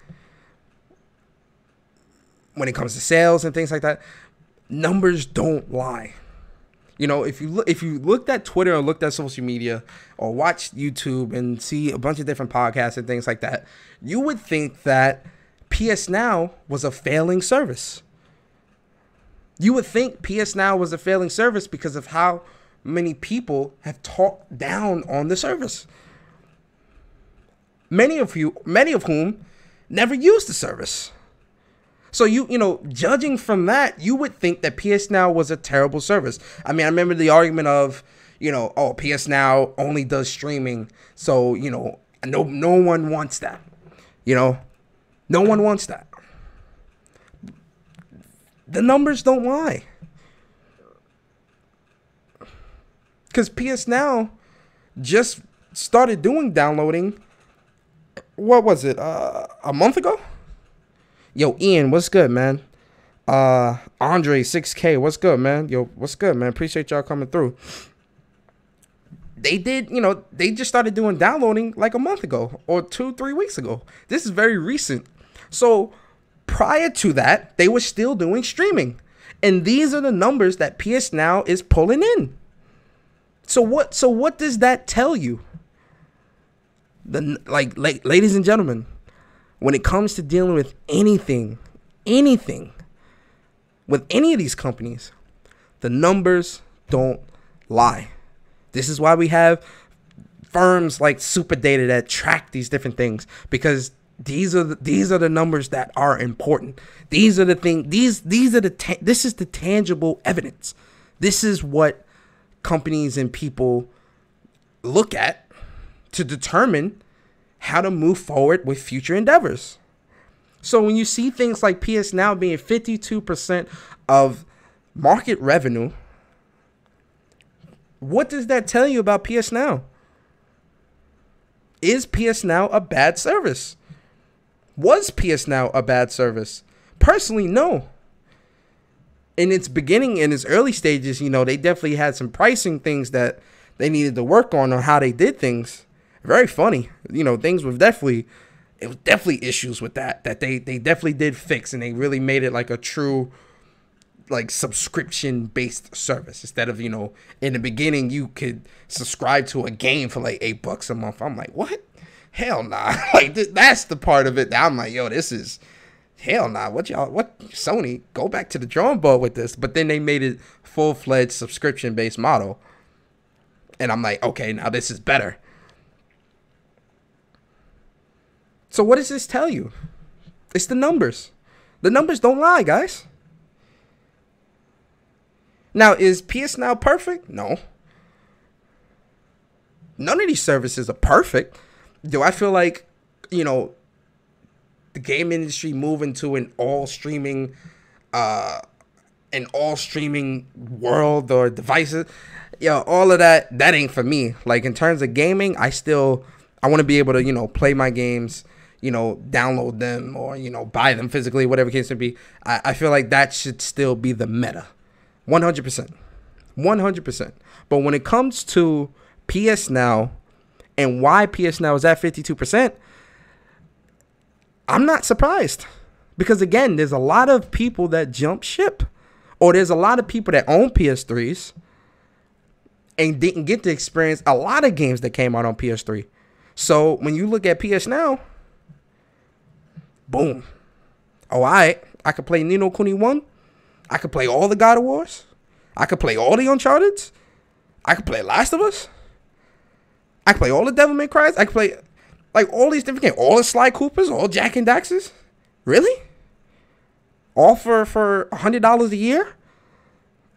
when it comes to sales and things like that, numbers don't lie. You know, if you looked at Twitter or looked at social media or watched YouTube and see a bunch of different podcasts and things like that, you would think that PS Now was a failing service. You would think PS Now was a failing service because of how many people have talked down on the service. Many of whom never used the service. So you know, judging from that, you would think that PS Now was a terrible service. I mean, I remember the argument of, you know, oh, PS Now only does streaming, so, you know, no one wants that. You know, no one wants that. The numbers don't lie. Because PS Now just started doing downloading, what was it, a month ago? Yo, Ian, what's good, man? Andre, 6K, what's good, man? Yo, what's good, man? Appreciate y'all coming through. They just started doing downloading like a month ago or 2-3 weeks ago. This is very recent. So prior to that, they were still doing streaming. And these are the numbers that PS Now is pulling in. So what does that tell you? Ladies and gentlemen, when it comes to dealing with anything with any of these companies, the numbers don't lie. This is why we have firms like Super Data that track these different things, because these are the numbers that are important. These are the things. This is the tangible evidence. This is what companies and people look at to determine how to move forward with future endeavors. So when you see things like PS Now being 52% of market revenue, what does that tell you about PS Now? Is PS Now a bad service? Was PS Now a bad service? Personally, no. In its beginning, in its early stages, you know, they definitely had some pricing things that they needed to work on how they did things. Very funny. You know, it was definitely issues with that they definitely did fix, and they really made it like a true, like, subscription-based service. Instead of, you know, in the beginning, you could subscribe to a game for like $8 a month. I'm like, what? Hell nah. Like, that's the part of it that I'm like, yo, this is, hell nah. What Sony, go back to the drawing board with this. But then they made it full-fledged subscription-based model. And I'm like, okay, now this is better. So what does this tell you? It's the numbers. The numbers don't lie, guys. Now, is PS Now perfect? No. None of these services are perfect. Do I feel like, the game industry moving to an all streaming world or devices? All of that ain't for me. Like, in terms of gaming, I want to be able to, play my games, download them or, buy them physically, whatever case it be. I feel like that should still be the meta. 100%. 100%. But when it comes to PS Now and why PS Now is at 52%, I'm not surprised. Because, again, there's a lot of people that jump ship. Or there's a lot of people that own PS3s and didn't get to experience a lot of games that came out on PS3. So when you look at PS Now, boom. Oh, all right. I could play Ni no Kuni 1. I could play all the God of Wars. I could play all the Uncharted's. I could play Last of Us. I could play all the Devil May Cry's. I could play like all these different games. All the Sly Coopers, all Jack and Daxter's. Really? All for $100 a year?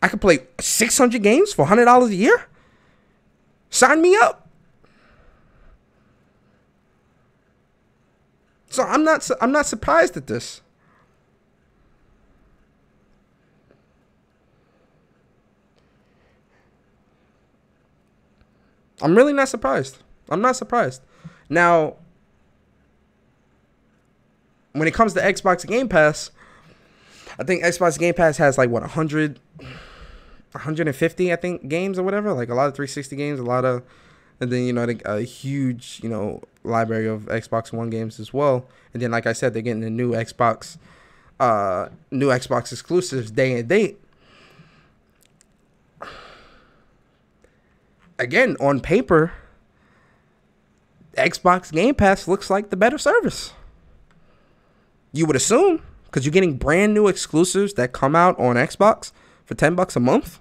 I could play 600 games for $100 a year? Sign me up. So I'm not surprised at this. I'm really not surprised. I'm not surprised. Now, when it comes to Xbox Game Pass, I think Xbox Game Pass has like 150, I think, games or whatever. Like a lot of 360 games, and then, a huge, library of Xbox One games as well. And then, like I said, they're getting the new Xbox exclusives day and date. Again, on paper, Xbox Game Pass looks like the better service. You would assume, because you're getting brand new exclusives that come out on Xbox for $10 a month.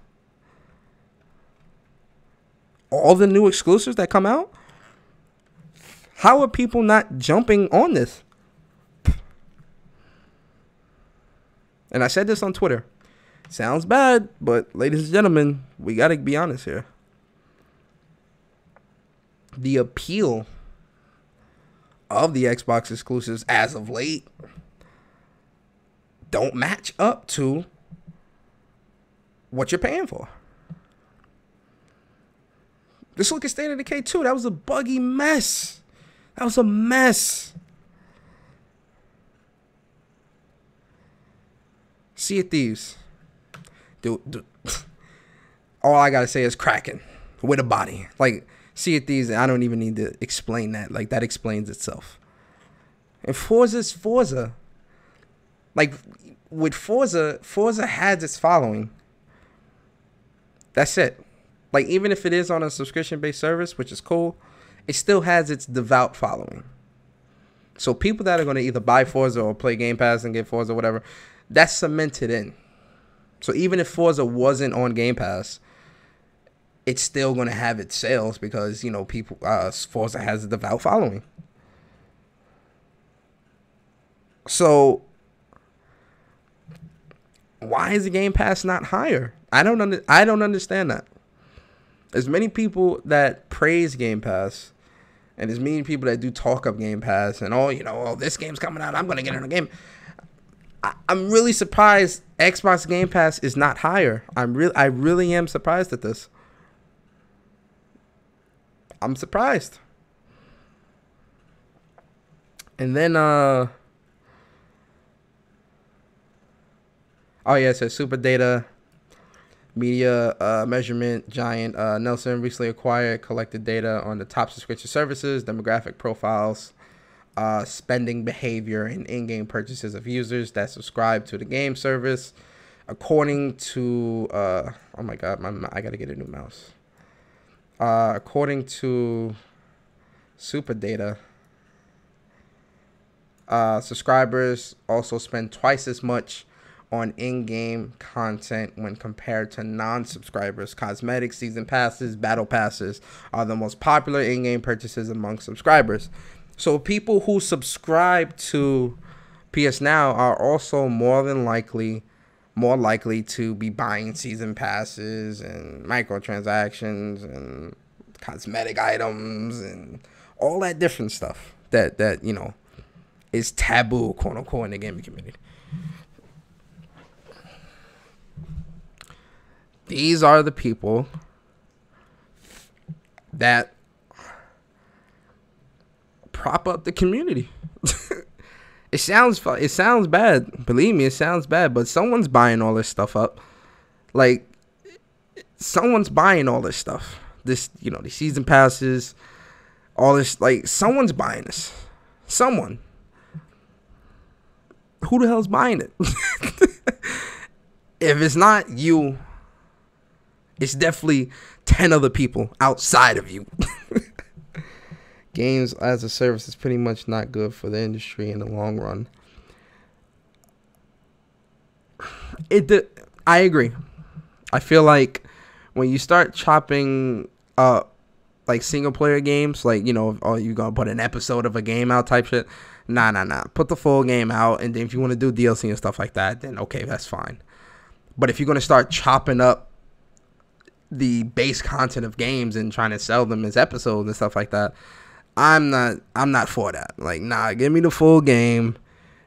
All the new exclusives that come out. How are people not jumping on this? And I said this on Twitter. Sounds bad, but ladies and gentlemen, we got to be honest here. The appeal of the Xbox exclusives as of late don't match up to what you're paying for. Just look at State of Decay 2. That was a buggy mess. That was a mess. Sea of Thieves. Dude. All I gotta say is cracking with a body. Like, Sea of Thieves, I don't even need to explain that. Like, that explains itself. And Forza's Forza. Like, with Forza has its following. That's it. Like, even if it is on a subscription-based service, which is cool, it still has its devout following. So people that are going to either buy Forza or play Game Pass and get Forza or whatever, that's cemented in. So even if Forza wasn't on Game Pass, it's still going to have its sales because, people, Forza has a devout following. So why is the Game Pass not higher? I don't understand that. There's many people that praise Game Pass, and there's many people that do talk up Game Pass, and this game's coming out, I'm going to get in a game. I'm really surprised Xbox Game Pass is not higher. I really am surprised at this. I'm surprised. And then, it says Super Data Media Measurement Giant Nelson recently acquired collected data on the top subscription services, demographic profiles, spending behavior, and in-game purchases of users that subscribe to the game service. According to, oh my God, I got to get a new mouse. According to Super Data, subscribers also spend twice as much on in-game content when compared to non-subscribers. Cosmetics, season passes, battle passes are the most popular in-game purchases among subscribers. So people who subscribe to PS Now are also more likely to be buying season passes and microtransactions and cosmetic items and all that different stuff that you know is taboo, quote unquote, in the gaming community. These are the people that prop up the community. It sounds bad. Believe me, it sounds bad, but someone's buying all this stuff up. Like, someone's buying all this stuff. This, you know, the season passes, all this, like, someone's buying this. Someone. Who the hell's buying it? If it's not you, it's definitely 10 other people outside of you. Games as a service is pretty much not good for the industry in the long run. I agree. I feel like when you start chopping up like single player games, like, you know, oh, you're gonna put an episode of a game out type shit. Nah. Put the full game out, and then if you want to do DLC and stuff like that, then okay, that's fine. But if you're gonna start chopping up the base content of games and trying to sell them as episodes and stuff like that, I'm not for that. Like, nah, give me the full game,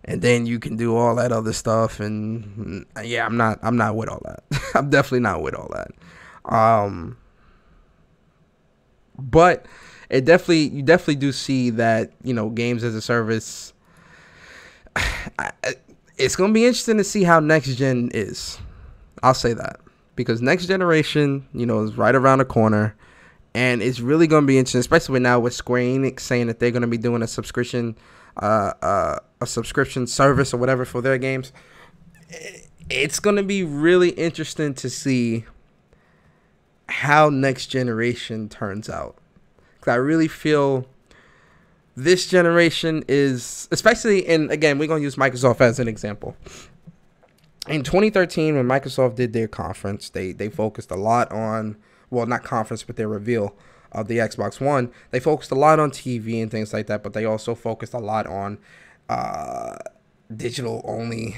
and then you can do all that other stuff. And yeah, I'm not with all that. I'm definitely not with all that. But you definitely do see that, you know, games as a service. It's gonna be interesting to see how next gen is. I'll say that, because next generation, you know, is right around the corner. And it's really going to be interesting, especially now with Square Enix saying that they're going to be doing a subscription service or whatever for their games. It's going to be really interesting to see how next generation turns out. Because I really feel this generation is, especially in, again, we're going to use Microsoft as an example. In 2013, when Microsoft did their conference, they focused a lot on, well, not conference, but their reveal of the Xbox One. They focused a lot on TV and things like that, but they also focused a lot on digital only,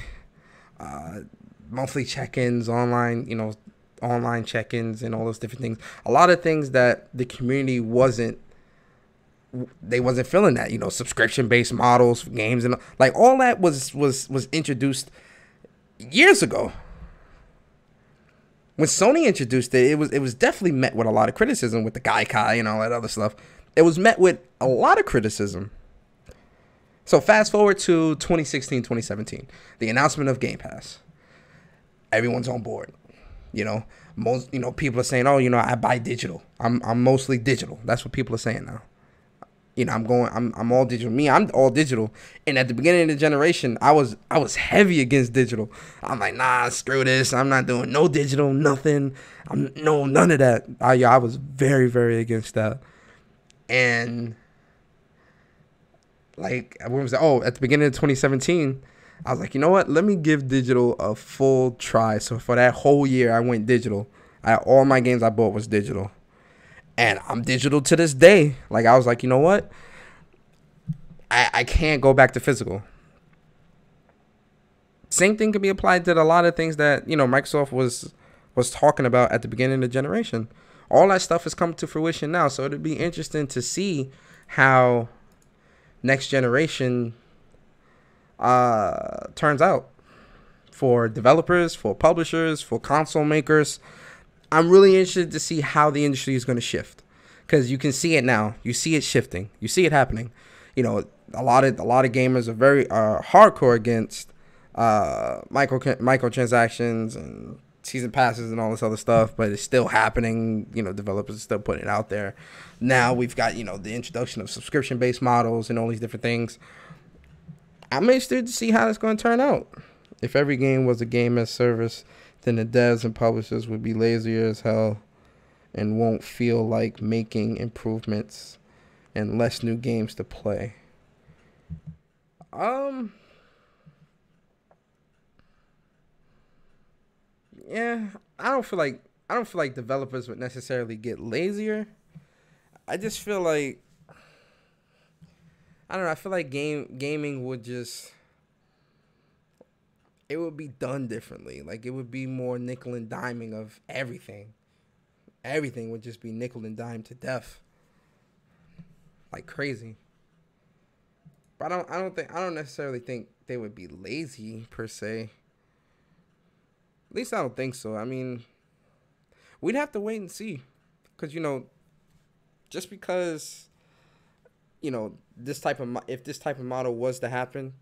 monthly check-ins, online check-ins, and all those different things. A lot of things that the community wasn't feeling that, you know, subscription-based models for games, and like all that was introduced years ago. When Sony introduced it, it was definitely met with a lot of criticism with the Gaikai and all that other stuff. It was met with a lot of criticism. So fast forward to 2016, 2017, the announcement of Game Pass. Everyone's on board. You know, people are saying, "Oh, you know, I buy digital. I'm mostly digital." That's what people are saying now. You know, I'm all digital. I'm all digital. And at the beginning of the generation, I was heavy against digital. I'm like, nah, screw this. I'm not doing no digital, nothing. None of that. I was very, very against that. And like, at the beginning of 2017, I was like, you know what? Let me give digital a full try. So for that whole year, I went digital. All my games I bought was digital. And I'm digital to this day. Like, I was like, you know what? I can't go back to physical. Same thing can be applied to a lot of things that, you know, Microsoft was talking about at the beginning of the generation. All that stuff has come to fruition now. So it'd be interesting to see how next generation turns out for developers, for publishers, for console makers. I'm really interested to see how the industry is going to shift, because you can see it now. You see it shifting. You see it happening. You know, a lot of gamers are very hardcore against microtransactions and season passes and all this other stuff, but it's still happening. You know, developers are still putting it out there. Now we've got, you know, the introduction of subscription-based models and all these different things. I'm interested to see how it's going to turn out. If every game was a game as service, then the devs and publishers would be lazier as hell and won't feel like making improvements and less new games to play. Yeah, I don't feel like developers would necessarily get lazier. I just feel like, I don't know, I feel like gaming would just, it would be done differently. Like, it would be more nickel and diming of everything. everything would just be nickel and dime to death, like crazy. But I don't necessarily think they would be lazy per se. At least I don't think so. I mean, we'd have to wait and see, because just because if this type of model was to happen,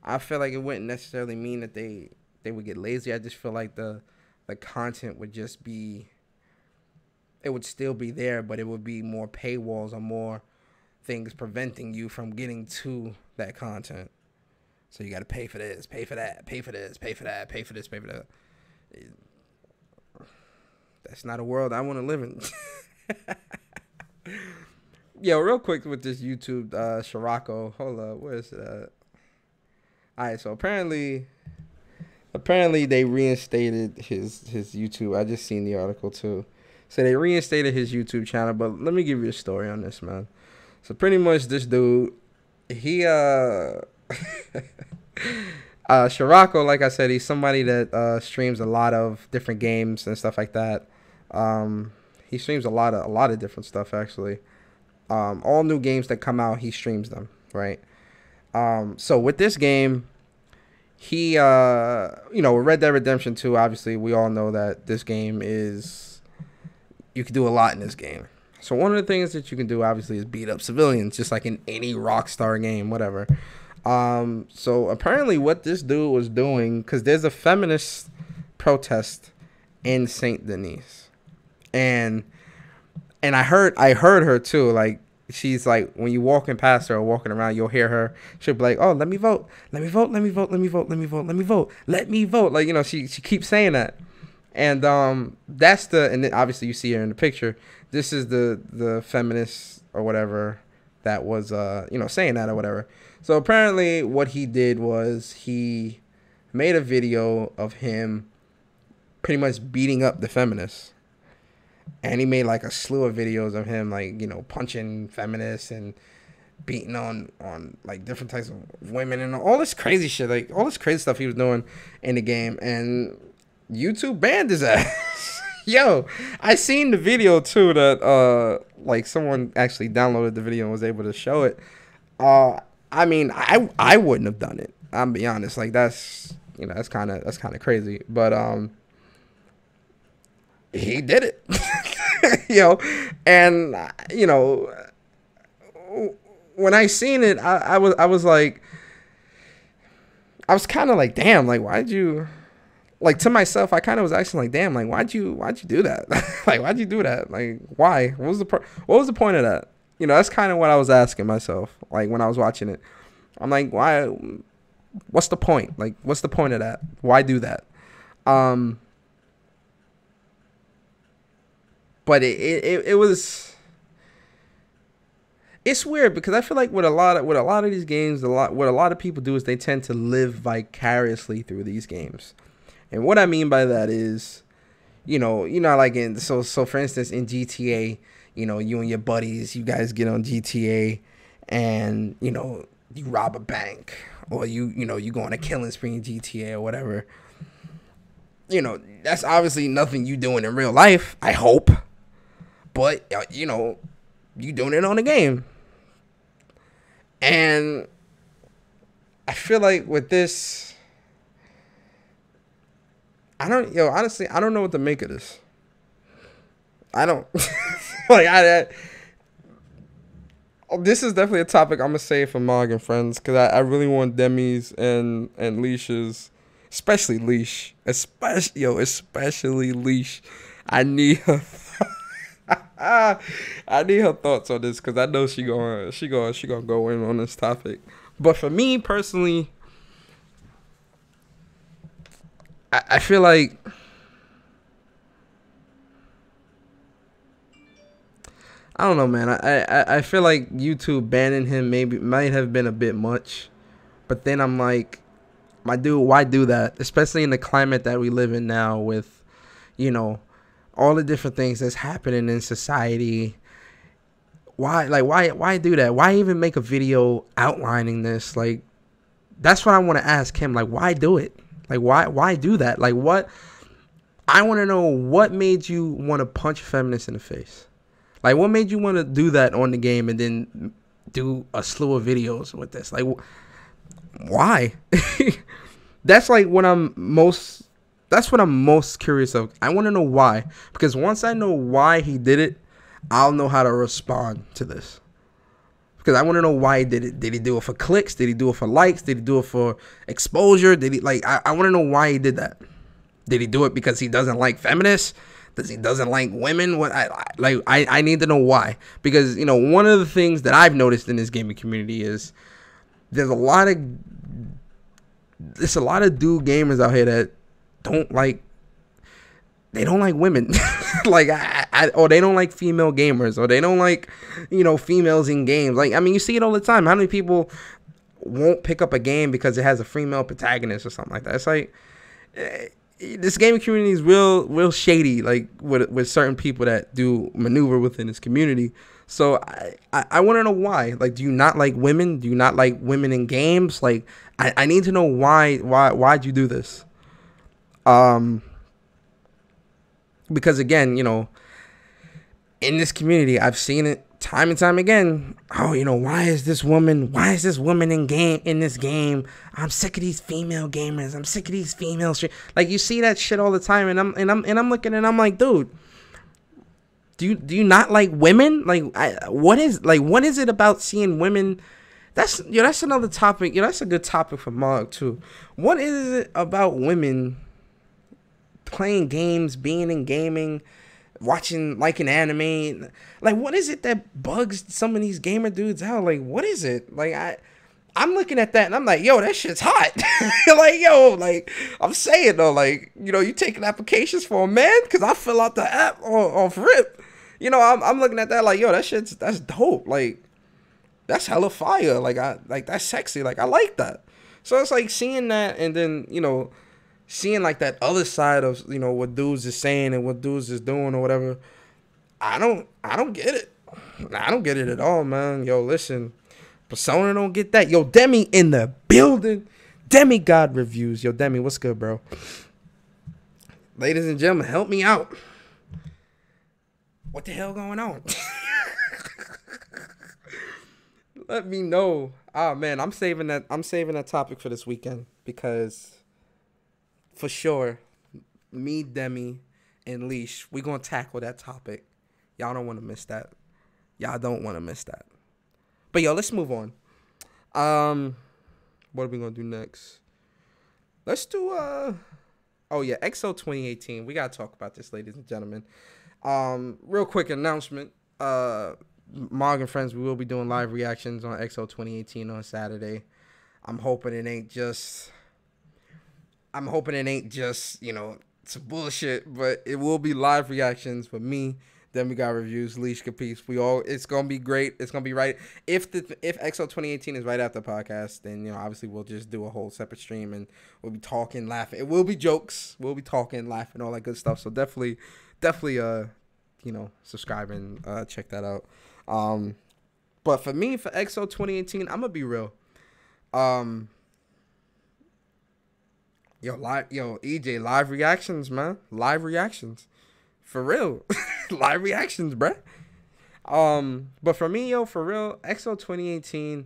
I feel like it wouldn't necessarily mean that they would get lazy. I just feel like the content would just be, it would still be there, but it would be more paywalls or more things preventing you from getting to that content. So you got to pay for this, pay for that, pay for this, pay for that, pay for this, pay for that. That's not a world I want to live in. Yo, real quick with this YouTube, Scirocco. Hold up, where is it? All right, so apparently they reinstated his YouTube. I just seen the article too. So they reinstated his YouTube channel, but let me give you a story on this, man. So pretty much this dude, he Scirocco, like I said, he's somebody that streams a lot of different games and stuff like that. He streams a lot of different stuff actually. All new games that come out, he streams them, right? So with this game, he with Red Dead Redemption 2, obviously we all know that this game is, you can do a lot in this game. So one of the things that you can do obviously is beat up civilians, just like in any Rockstar game, whatever. So apparently what this dude was doing, because there's a feminist protest in Saint Denis, and I heard her too. Like, she's like, when you walking past her or walking around, you'll hear her. She'll be like, "Oh, let me vote, let me vote, let me vote, let me vote, let me vote, let me vote, let me vote." Like, she keeps saying that, and and then obviously you see her in the picture. This is the feminist or whatever that was saying that or whatever. So apparently what he did was he made a video of him pretty much beating up the feminists. And he made like a slew of videos of him like, punching feminists and beating on like different types of women and all this crazy shit, like all this crazy stuff he was doing in the game. And YouTube banned his ass. Yo, I seen the video too that like someone actually downloaded the video and was able to show it. I mean, I wouldn't have done it. I'll be honest. Like, that's that's kind of crazy. But he did it. And when I seen it, I was like, I was kind of like, damn, like, why'd you, like, to myself, I kind of was asking like, damn, like, why'd you do that? Like, why'd you do that? Like, why? What was the point of that? That's kind of what I was asking myself, like, when I was watching it. I'm like, why? What's the point? Like, what's the point of that? Why do that? But it was, it's weird because I feel like with a lot of these games, what a lot of people do is they tend to live vicariously through these games. And what I mean by that is, like so for instance in GTA, you and your buddies, you guys get on GTA and you rob a bank, or you go on a killing spree in GTA or whatever. That's obviously nothing you doing in real life, I hope. But, you doing it on the game. And I feel like with this, honestly, I don't know what to make of this. I don't. Like, this is definitely a topic I'm going to save for Mog and friends, because I really want Demi's and Leash's, especially Leash. Especially Leash. I need her. I need her thoughts on this, because I know she gonna go in on this topic. But for me personally, I feel like I don't know, man. I feel like YouTube banning him might have been a bit much, but then I'm like, my dude, why do that? Especially in the climate that we live in now, with all the different things that's happening in society. Why do that? Why even make a video outlining this? Like, that's what I want to ask him. Like, why do it? Like, why do that? Like, what? I want to know what made you want to punch feminists in the face. Like, what made you want to do that on the game and then do a slew of videos with this? Like, why? That's like what I'm most. That's what I'm most curious of. I want to know why, because once I know why he did it, I'll know how to respond to this. Because I want to know why he did it. Did he do it for clicks? Did he do it for likes? Did he do it for exposure? Did he I want to know why he did that. Did he do it because he doesn't like feminists? Does he doesn't like women? What I need to know why. Because, you know, one of the things that I've noticed in this gaming community is there's a lot of dude gamers out here that don't like women. Like, or they don't like female gamers, or they don't like, you know, females in games. Like, I mean, you see it all the time. How many people won't pick up a game because it has a female protagonist or something like that? It's like, this gaming community is real shady, like with certain people that do maneuver within this community. So I want to know why. Like, do you not like women? Do you not like women in games? Like, I need to know why'd you do this? Because again, you know, in this community, I've seen it time and time again. Oh, you know, why is this woman in this game? I'm sick of these female gamers. I'm sick of these female shit. Like, you see that shit all the time, and I'm looking and I'm like, dude, do you not like women? Like, what is it about seeing women? That's another topic. That's a good topic for Mog too. What is it about women playing games, being in gaming, watching, liking anime? Like, what is it that bugs some of these gamer dudes out? Like, what is it? Like, I'm looking at that and I'm like, yo, that shit's hot. Like, yo, like, I'm saying though, like, you know, you taking applications for a man? Because I fill out the app off rip. You know, I'm looking at that like, yo, that's dope. Like, that's hella fire. Like, that's sexy. Like, I like that. So it's like seeing that, and then, you know, seeing like that other side of, you know, what dudes is saying and what dudes is doing or whatever. I don't get it. I don't get it at all, man. Yo, listen, Persona don't get that. Yo, Demi in the building. Demigod reviews. Yo, Demi, what's good, bro? Ladies and gentlemen, help me out. What the hell going on? Let me know. Oh man, I'm saving that topic for this weekend, because for sure, me, Demi, and Leash, we gonna tackle that topic. Y'all don't want to miss that. Y'all don't want to miss that. But yo, let's move on. What are we gonna do next? Let's do oh yeah, XO2018. We gotta talk about this, ladies and gentlemen. Real quick announcement. Mog and friends, we will be doing live reactions on XO2018 on Saturday. I'm hoping it ain't just, you know, some bullshit, but it will be live reactions with me. Then we got reviews, Leash Capiche. It's gonna be great. It's gonna be right. If XO2018 is right after the podcast, then, you know, obviously we'll just do a whole separate stream and we'll be talking, laughing. It will be jokes. We'll be talking, laughing, all that good stuff. So definitely, you know, subscribe and check that out. But for me, for XO2018, I'm gonna be real. EJ, live reactions, man. Live reactions. For real. Live reactions, bruh. But for me, for real, XO2018,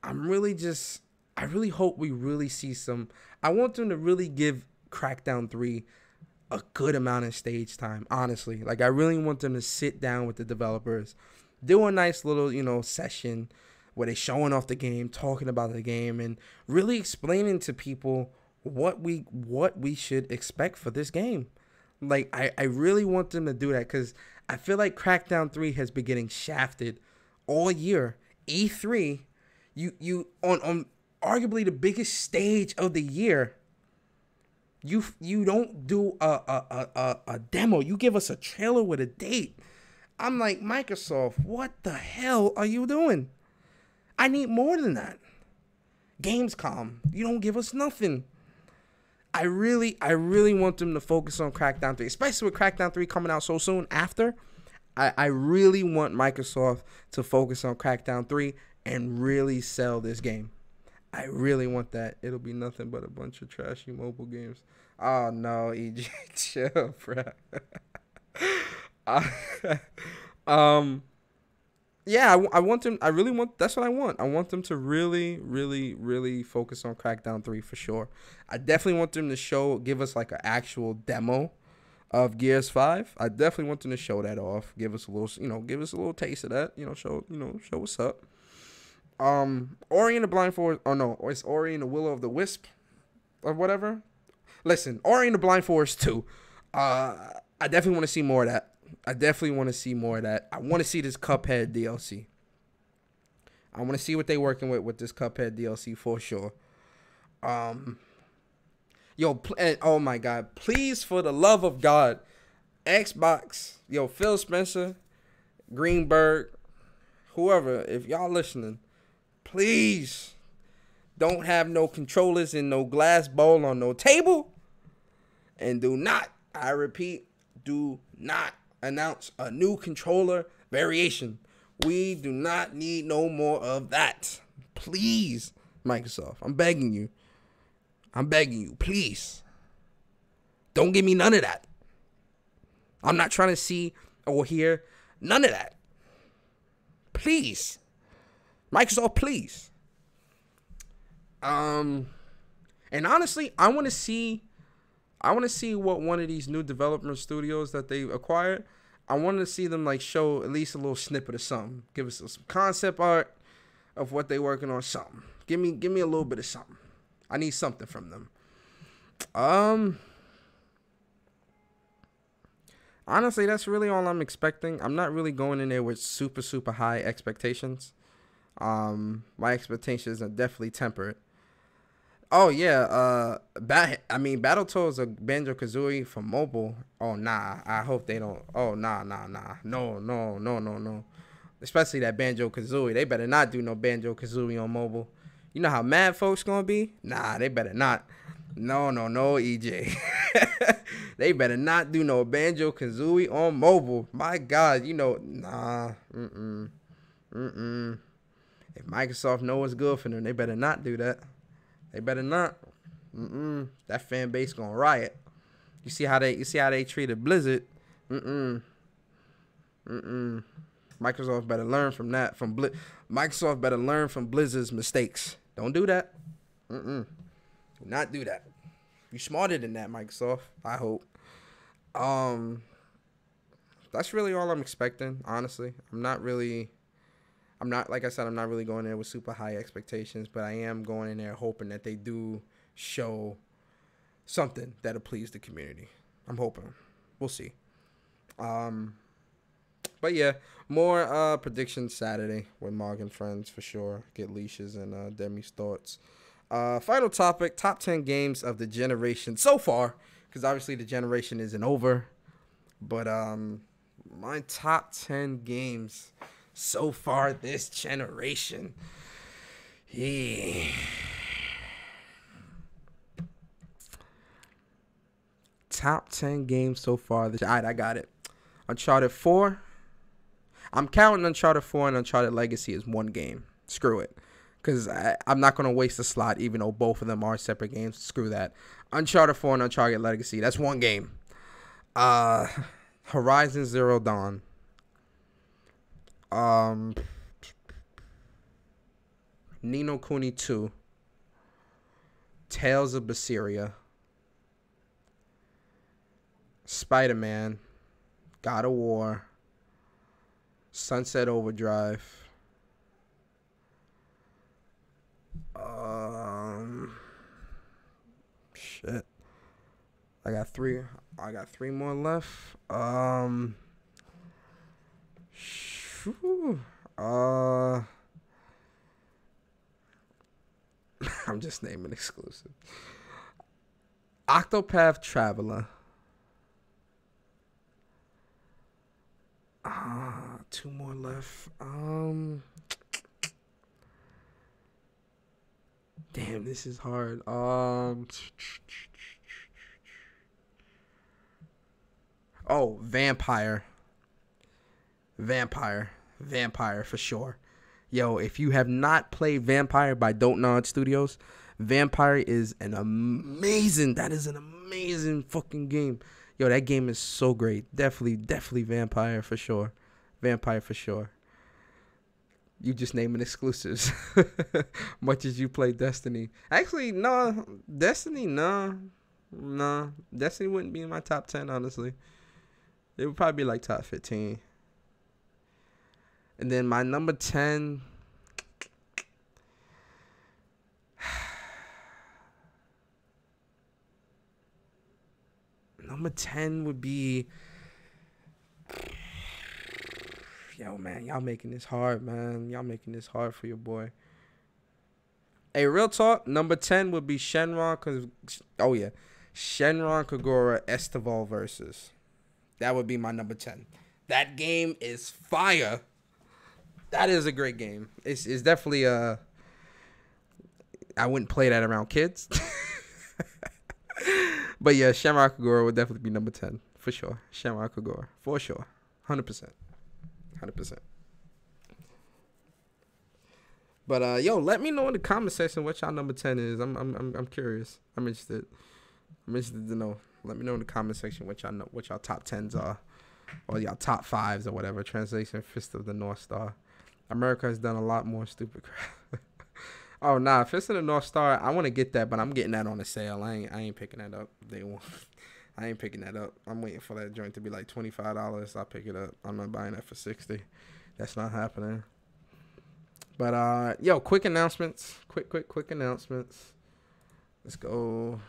I really hope we really see some. I want them to really give Crackdown 3 a good amount of stage time, honestly. Like, I really want them to sit down with the developers, do a nice little, you know, session where they're showing off the game, talking about the game, and really explaining to people what we should expect for this game. Like, I really want them to do that, because I feel like Crackdown 3 has been getting shafted all year. E3, you on arguably the biggest stage of the year, you don't do a demo. You give us a trailer with a date. I'm like, Microsoft, what the hell are you doing? I need more than that. Gamescom, you don't give us nothing. I really want them to focus on Crackdown 3, especially with Crackdown 3 coming out so soon after. I really want Microsoft to focus on Crackdown 3 and really sell this game. I really want that. It'll be nothing but a bunch of trashy mobile games. Oh no, EJ, chill, bro. Uh, um, yeah, I want them. I really want. That's what I want. I want them to really, really, really focus on Crackdown 3 for sure. I definitely want them to give us like an actual demo of Gears 5. I definitely want them to show that off. Give us a little, give us a little taste of that. Show what's up. Ori and the Blind Forest. Oh no, it's Ori and the Will of the Wisp, or whatever. Listen, Ori and the Blind Forest 2. I definitely want to see more of that. I want to see this Cuphead DLC. I want to see what they working with this Cuphead DLC for sure. Oh my God, please, for the love of God, Xbox, Phil Spencer, Greenberg, whoever, if y'all listening, please don't have no controllers in no glass bowl on no table. And do not, I repeat, do not announce a new controller variation. We do not need no more of that. Please, Microsoft, I'm begging you, please. Don't give me none of that. I'm not trying to see or hear none of that. Please. Microsoft, please. And honestly, I want to see what one of these new development studios that they acquired, I want to see them like show at least a little snippet of something. Give us some concept art of what they working on, something. Give me a little bit of something. I need something from them. Honestly, that's really all I'm expecting. I'm not really going in there with super, super high expectations. My expectations are definitely tempered. Oh yeah, Battletoads or Banjo-Kazooie for mobile. Oh nah, I hope they don't. Oh nah. No. Especially that Banjo-Kazooie. They better not do no Banjo-Kazooie on mobile. You know how mad folks gonna be? Nah, they better not. No, EJ. They better not do no Banjo-Kazooie on mobile. My God, nah. If Microsoft know what's good for them, they better not do that. They better not. That fan base gonna riot. You see how they treated Blizzard. Microsoft better learn from that. Microsoft better learn from Blizzard's mistakes. Don't do that. Do not do that. You smarter than that, Microsoft. I hope. That's really all I'm expecting. Honestly, I'm not like I said, I'm not really going there with super high expectations, but I am going in there hoping that they do show something that'll please the community. I'm hoping. We'll see. But yeah, more predictions Saturday with Marg and friends for sure. Get Leashes and Demi's thoughts. Final topic, top 10 games of the generation so far, because obviously the generation isn't over. But my top 10 games so far this generation. Yeah. Top 10 games so far. All right, I got it. Uncharted 4. I'm counting Uncharted 4 and Uncharted Legacy as one game. Screw it. Because I'm not going to waste a slot, even though both of them are separate games. Screw that. Uncharted 4 and Uncharted Legacy. That's one game. Horizon Zero Dawn. Ni no Kuni 2. Tales of Berseria. Spider-Man. God of War. Sunset Overdrive. Shit. I got three more left. I'm just naming exclusive. Octopath Traveler. Two more left. Damn, this is hard. Vampire for sure. Yo, if you have not played Vampire by Don't Nod Studios, Vampire is an amazing amazing fucking game. Yo, that game is so great. Definitely Vampire for sure. Vampire for sure. You just naming exclusives. Much as you play Destiny. Actually, no. Destiny, no. No. Destiny wouldn't be in my top 10, honestly. It would probably be like top 15. And then my number 10. Number 10 would be. Yo, man, y'all making this hard, man. Y'all making this hard for your boy. Hey, real talk, number 10 would be Shenron, Shenron Kagura Estival versus. That would be my number 10. That game is fire. That is a great game. It's definitely I wouldn't play that around kids. But yeah, Shenron Kagura would definitely be number 10 for sure. Shenron Kagura for sure. 100%. 100%. But yo, let me know in the comment section what y'all number 10 is. I'm curious. I'm interested. I'm interested to know. Let me know in the comment section what y'all top 10s are, or y'all top 5s or whatever. Translation: Fist of the North Star. America has done a lot more stupid crap. Oh nah, Fist of the North Star. I want to get that, but I'm getting that on a sale. I ain't picking that up. I ain't picking that up. I'm waiting for that joint to be like $25. I'll pick it up. I'm not buying that for $60. That's not happening. But yo, quick announcements. Quick announcements. Let's go.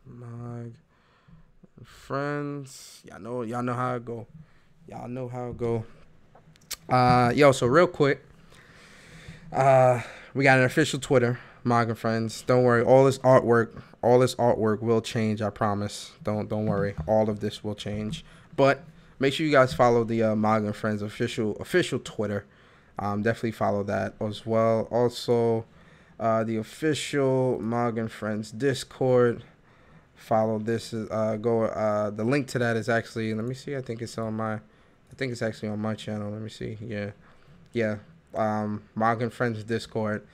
My friends. Y'all know how it go. Y'all know how it go. Yo, so real quick. We got an official Twitter, Mog and Friends. Don't worry, all this artwork will change, I promise. Don't worry. All of this will change. But make sure you guys follow the Mog and Friends official Twitter. Definitely follow that as well. Also, the official Mog and Friends Discord. Follow this. The link to that is actually, let me see. I think it's actually on my channel. Let me see. Yeah. Mog and Friends Discord.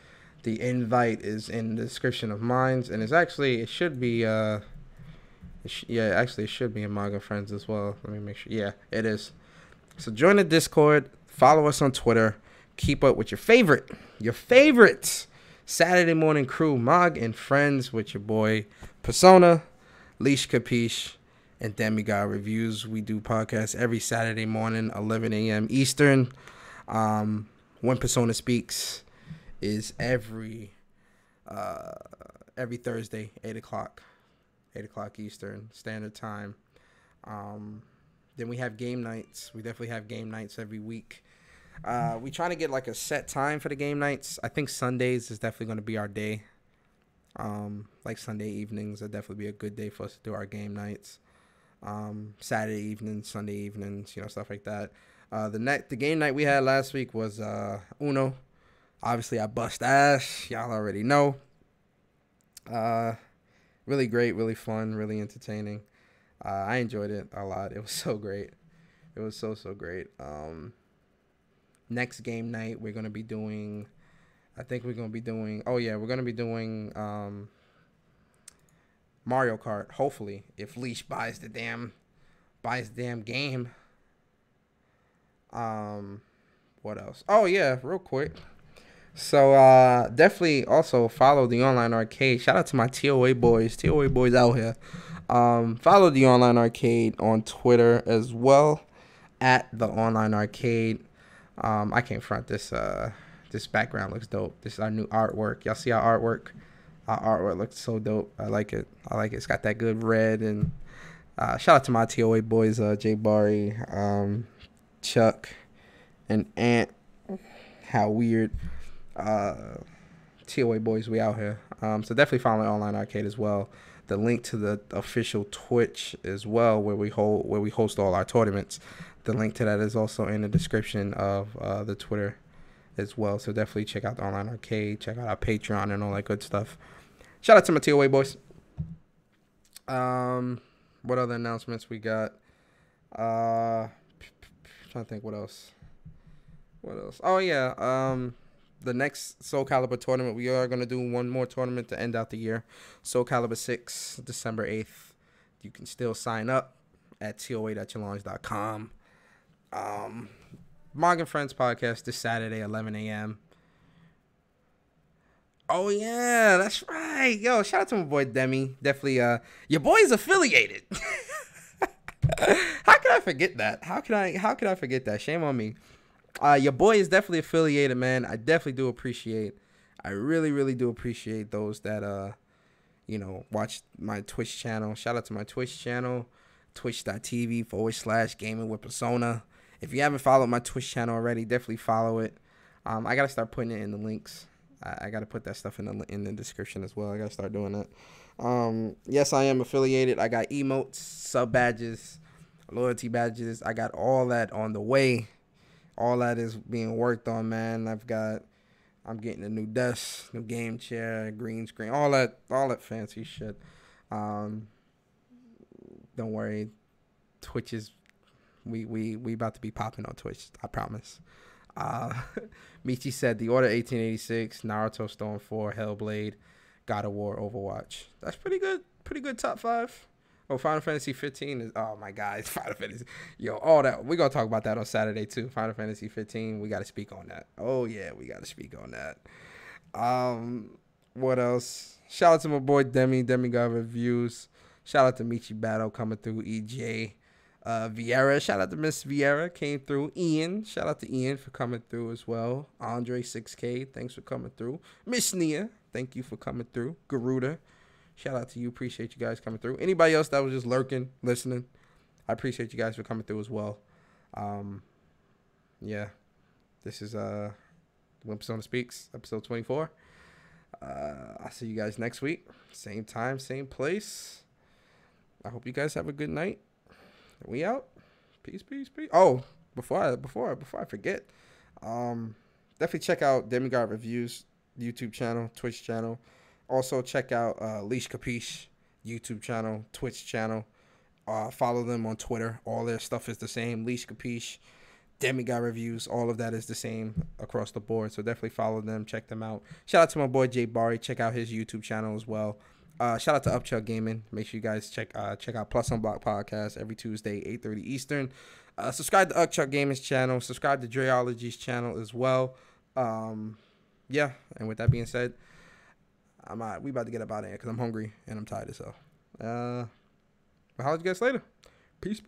The invite is in the description of mine, and it should be it should be in Mog and Friends as well. Let me make sure. Yeah, it is. So join the Discord, follow us on Twitter, keep up with your favorite Saturday morning crew, Mog and Friends, with your boy Persona, Leash Capiche, and Demigod Reviews. We do podcasts every Saturday morning, 11 a.m. Eastern. When Persona Speaks is every Thursday, 8 o'clock Eastern Standard Time. Then we have game nights. We definitely have game nights every week. We trying to get like a set time for the game nights. I think Sundays is definitely going to be our day. Like Sunday evenings would definitely be a good day for us to do our game nights. Saturday evenings, Sunday evenings, stuff like that. The game night we had last week was Uno. Obviously, I bust ass. Y'all already know. Really great, really fun, really entertaining. I enjoyed it a lot. It was so great. It was so great. Next game night, we're going to be doing... we're going to be doing Mario Kart, hopefully, if Leash buys the damn game. What else? Oh yeah, real quick. So definitely also follow the online arcade. Shout out to my TOA boys out here. Follow the online arcade on Twitter as well, at the online arcade. I can't front this. This background looks dope. This is our new artwork. Y'all see our artwork? Our artwork looks so dope. I like it. It's got that good red. And shout out to my TOA boys, Jay Bari, Chuck, and Ant. How weird. TOA boys, we out here. So definitely follow the online arcade as well. The link to the official Twitch as well, where we host all our tournaments. The link to that is also in the description of the Twitter as well. So definitely check out the online arcade, check out our Patreon and all that good stuff. Shout out to my TOA boys. What other announcements we got? Trying to think what else. Oh yeah, the next Soul Calibur tournament, we are going to do one more tournament to end out the year. Soul Calibur 6, December 8th. You can still sign up at to8atyourlaunch.com. Morgan Friends podcast this Saturday, 11 a.m. Oh, yeah, that's right. Yo, shout out to my boy Demi. Definitely, your boy is affiliated. How could I forget that? How could I forget that? Shame on me. Your boy is definitely affiliated, man. I definitely do appreciate. I really, really do appreciate those that watch my Twitch channel. Shout out to my Twitch channel, twitch.tv/gaming with persona. If you haven't followed my Twitch channel already, definitely follow it. I gotta start putting it in the links. I gotta put that stuff in the description as well. I gotta start doing that. Yes, I am affiliated. I got emotes, sub badges, loyalty badges. I got all that on the way. All that is being worked on, man. I'm getting a new desk, new game chair, green screen, all that fancy shit. Don't worry, Twitch is we about to be popping on Twitch. I promise. Michi said the Order 1886, Naruto, Storm 4, Hellblade, God of War, Overwatch. That's pretty good. Pretty good top 5. Oh, Final Fantasy 15 is, oh my God, Final Fantasy. Yo, all that. We're going to talk about that on Saturday too. Final Fantasy 15, we got to speak on that. Oh yeah, we got to speak on that. What else? Shout out to my boy Demigod Reviews. Shout out to Michi Battle coming through, EJ. Vieira, shout out to Miss Vieira, came through. Ian, shout out to Ian for coming through as well. Andre 6K, thanks for coming through. Miss Nia, thank you for coming through. Garuda, shout out to you, appreciate you guys coming through. Anybody else that was just lurking, listening, I appreciate you guys for coming through as well. Yeah, this is When Persona Speaks, episode 24. I'll see you guys next week, same time, same place. I hope you guys have a good night. We out. Peace. Oh, before I forget, definitely check out Demigod Reviews YouTube channel, Twitch channel. Also check out Leash Capiche YouTube channel, Twitch channel. Follow them on Twitter. All their stuff is the same. Leash Capiche, Demigod Reviews, all of that is the same across the board. So definitely follow them, check them out. Shout out to my boy Jay Bari. Check out his YouTube channel as well. Shout out to Upchuck Gaming. Make sure you guys check out Plus Unblock Podcast every Tuesday, 8:30 Eastern. Subscribe to Upchuck Gaming's channel. Subscribe to Dreology's channel as well. Yeah, and with that being said, we about to get up out of here because I'm hungry and I'm tired as hell. I'll holler at you guys later. Peace.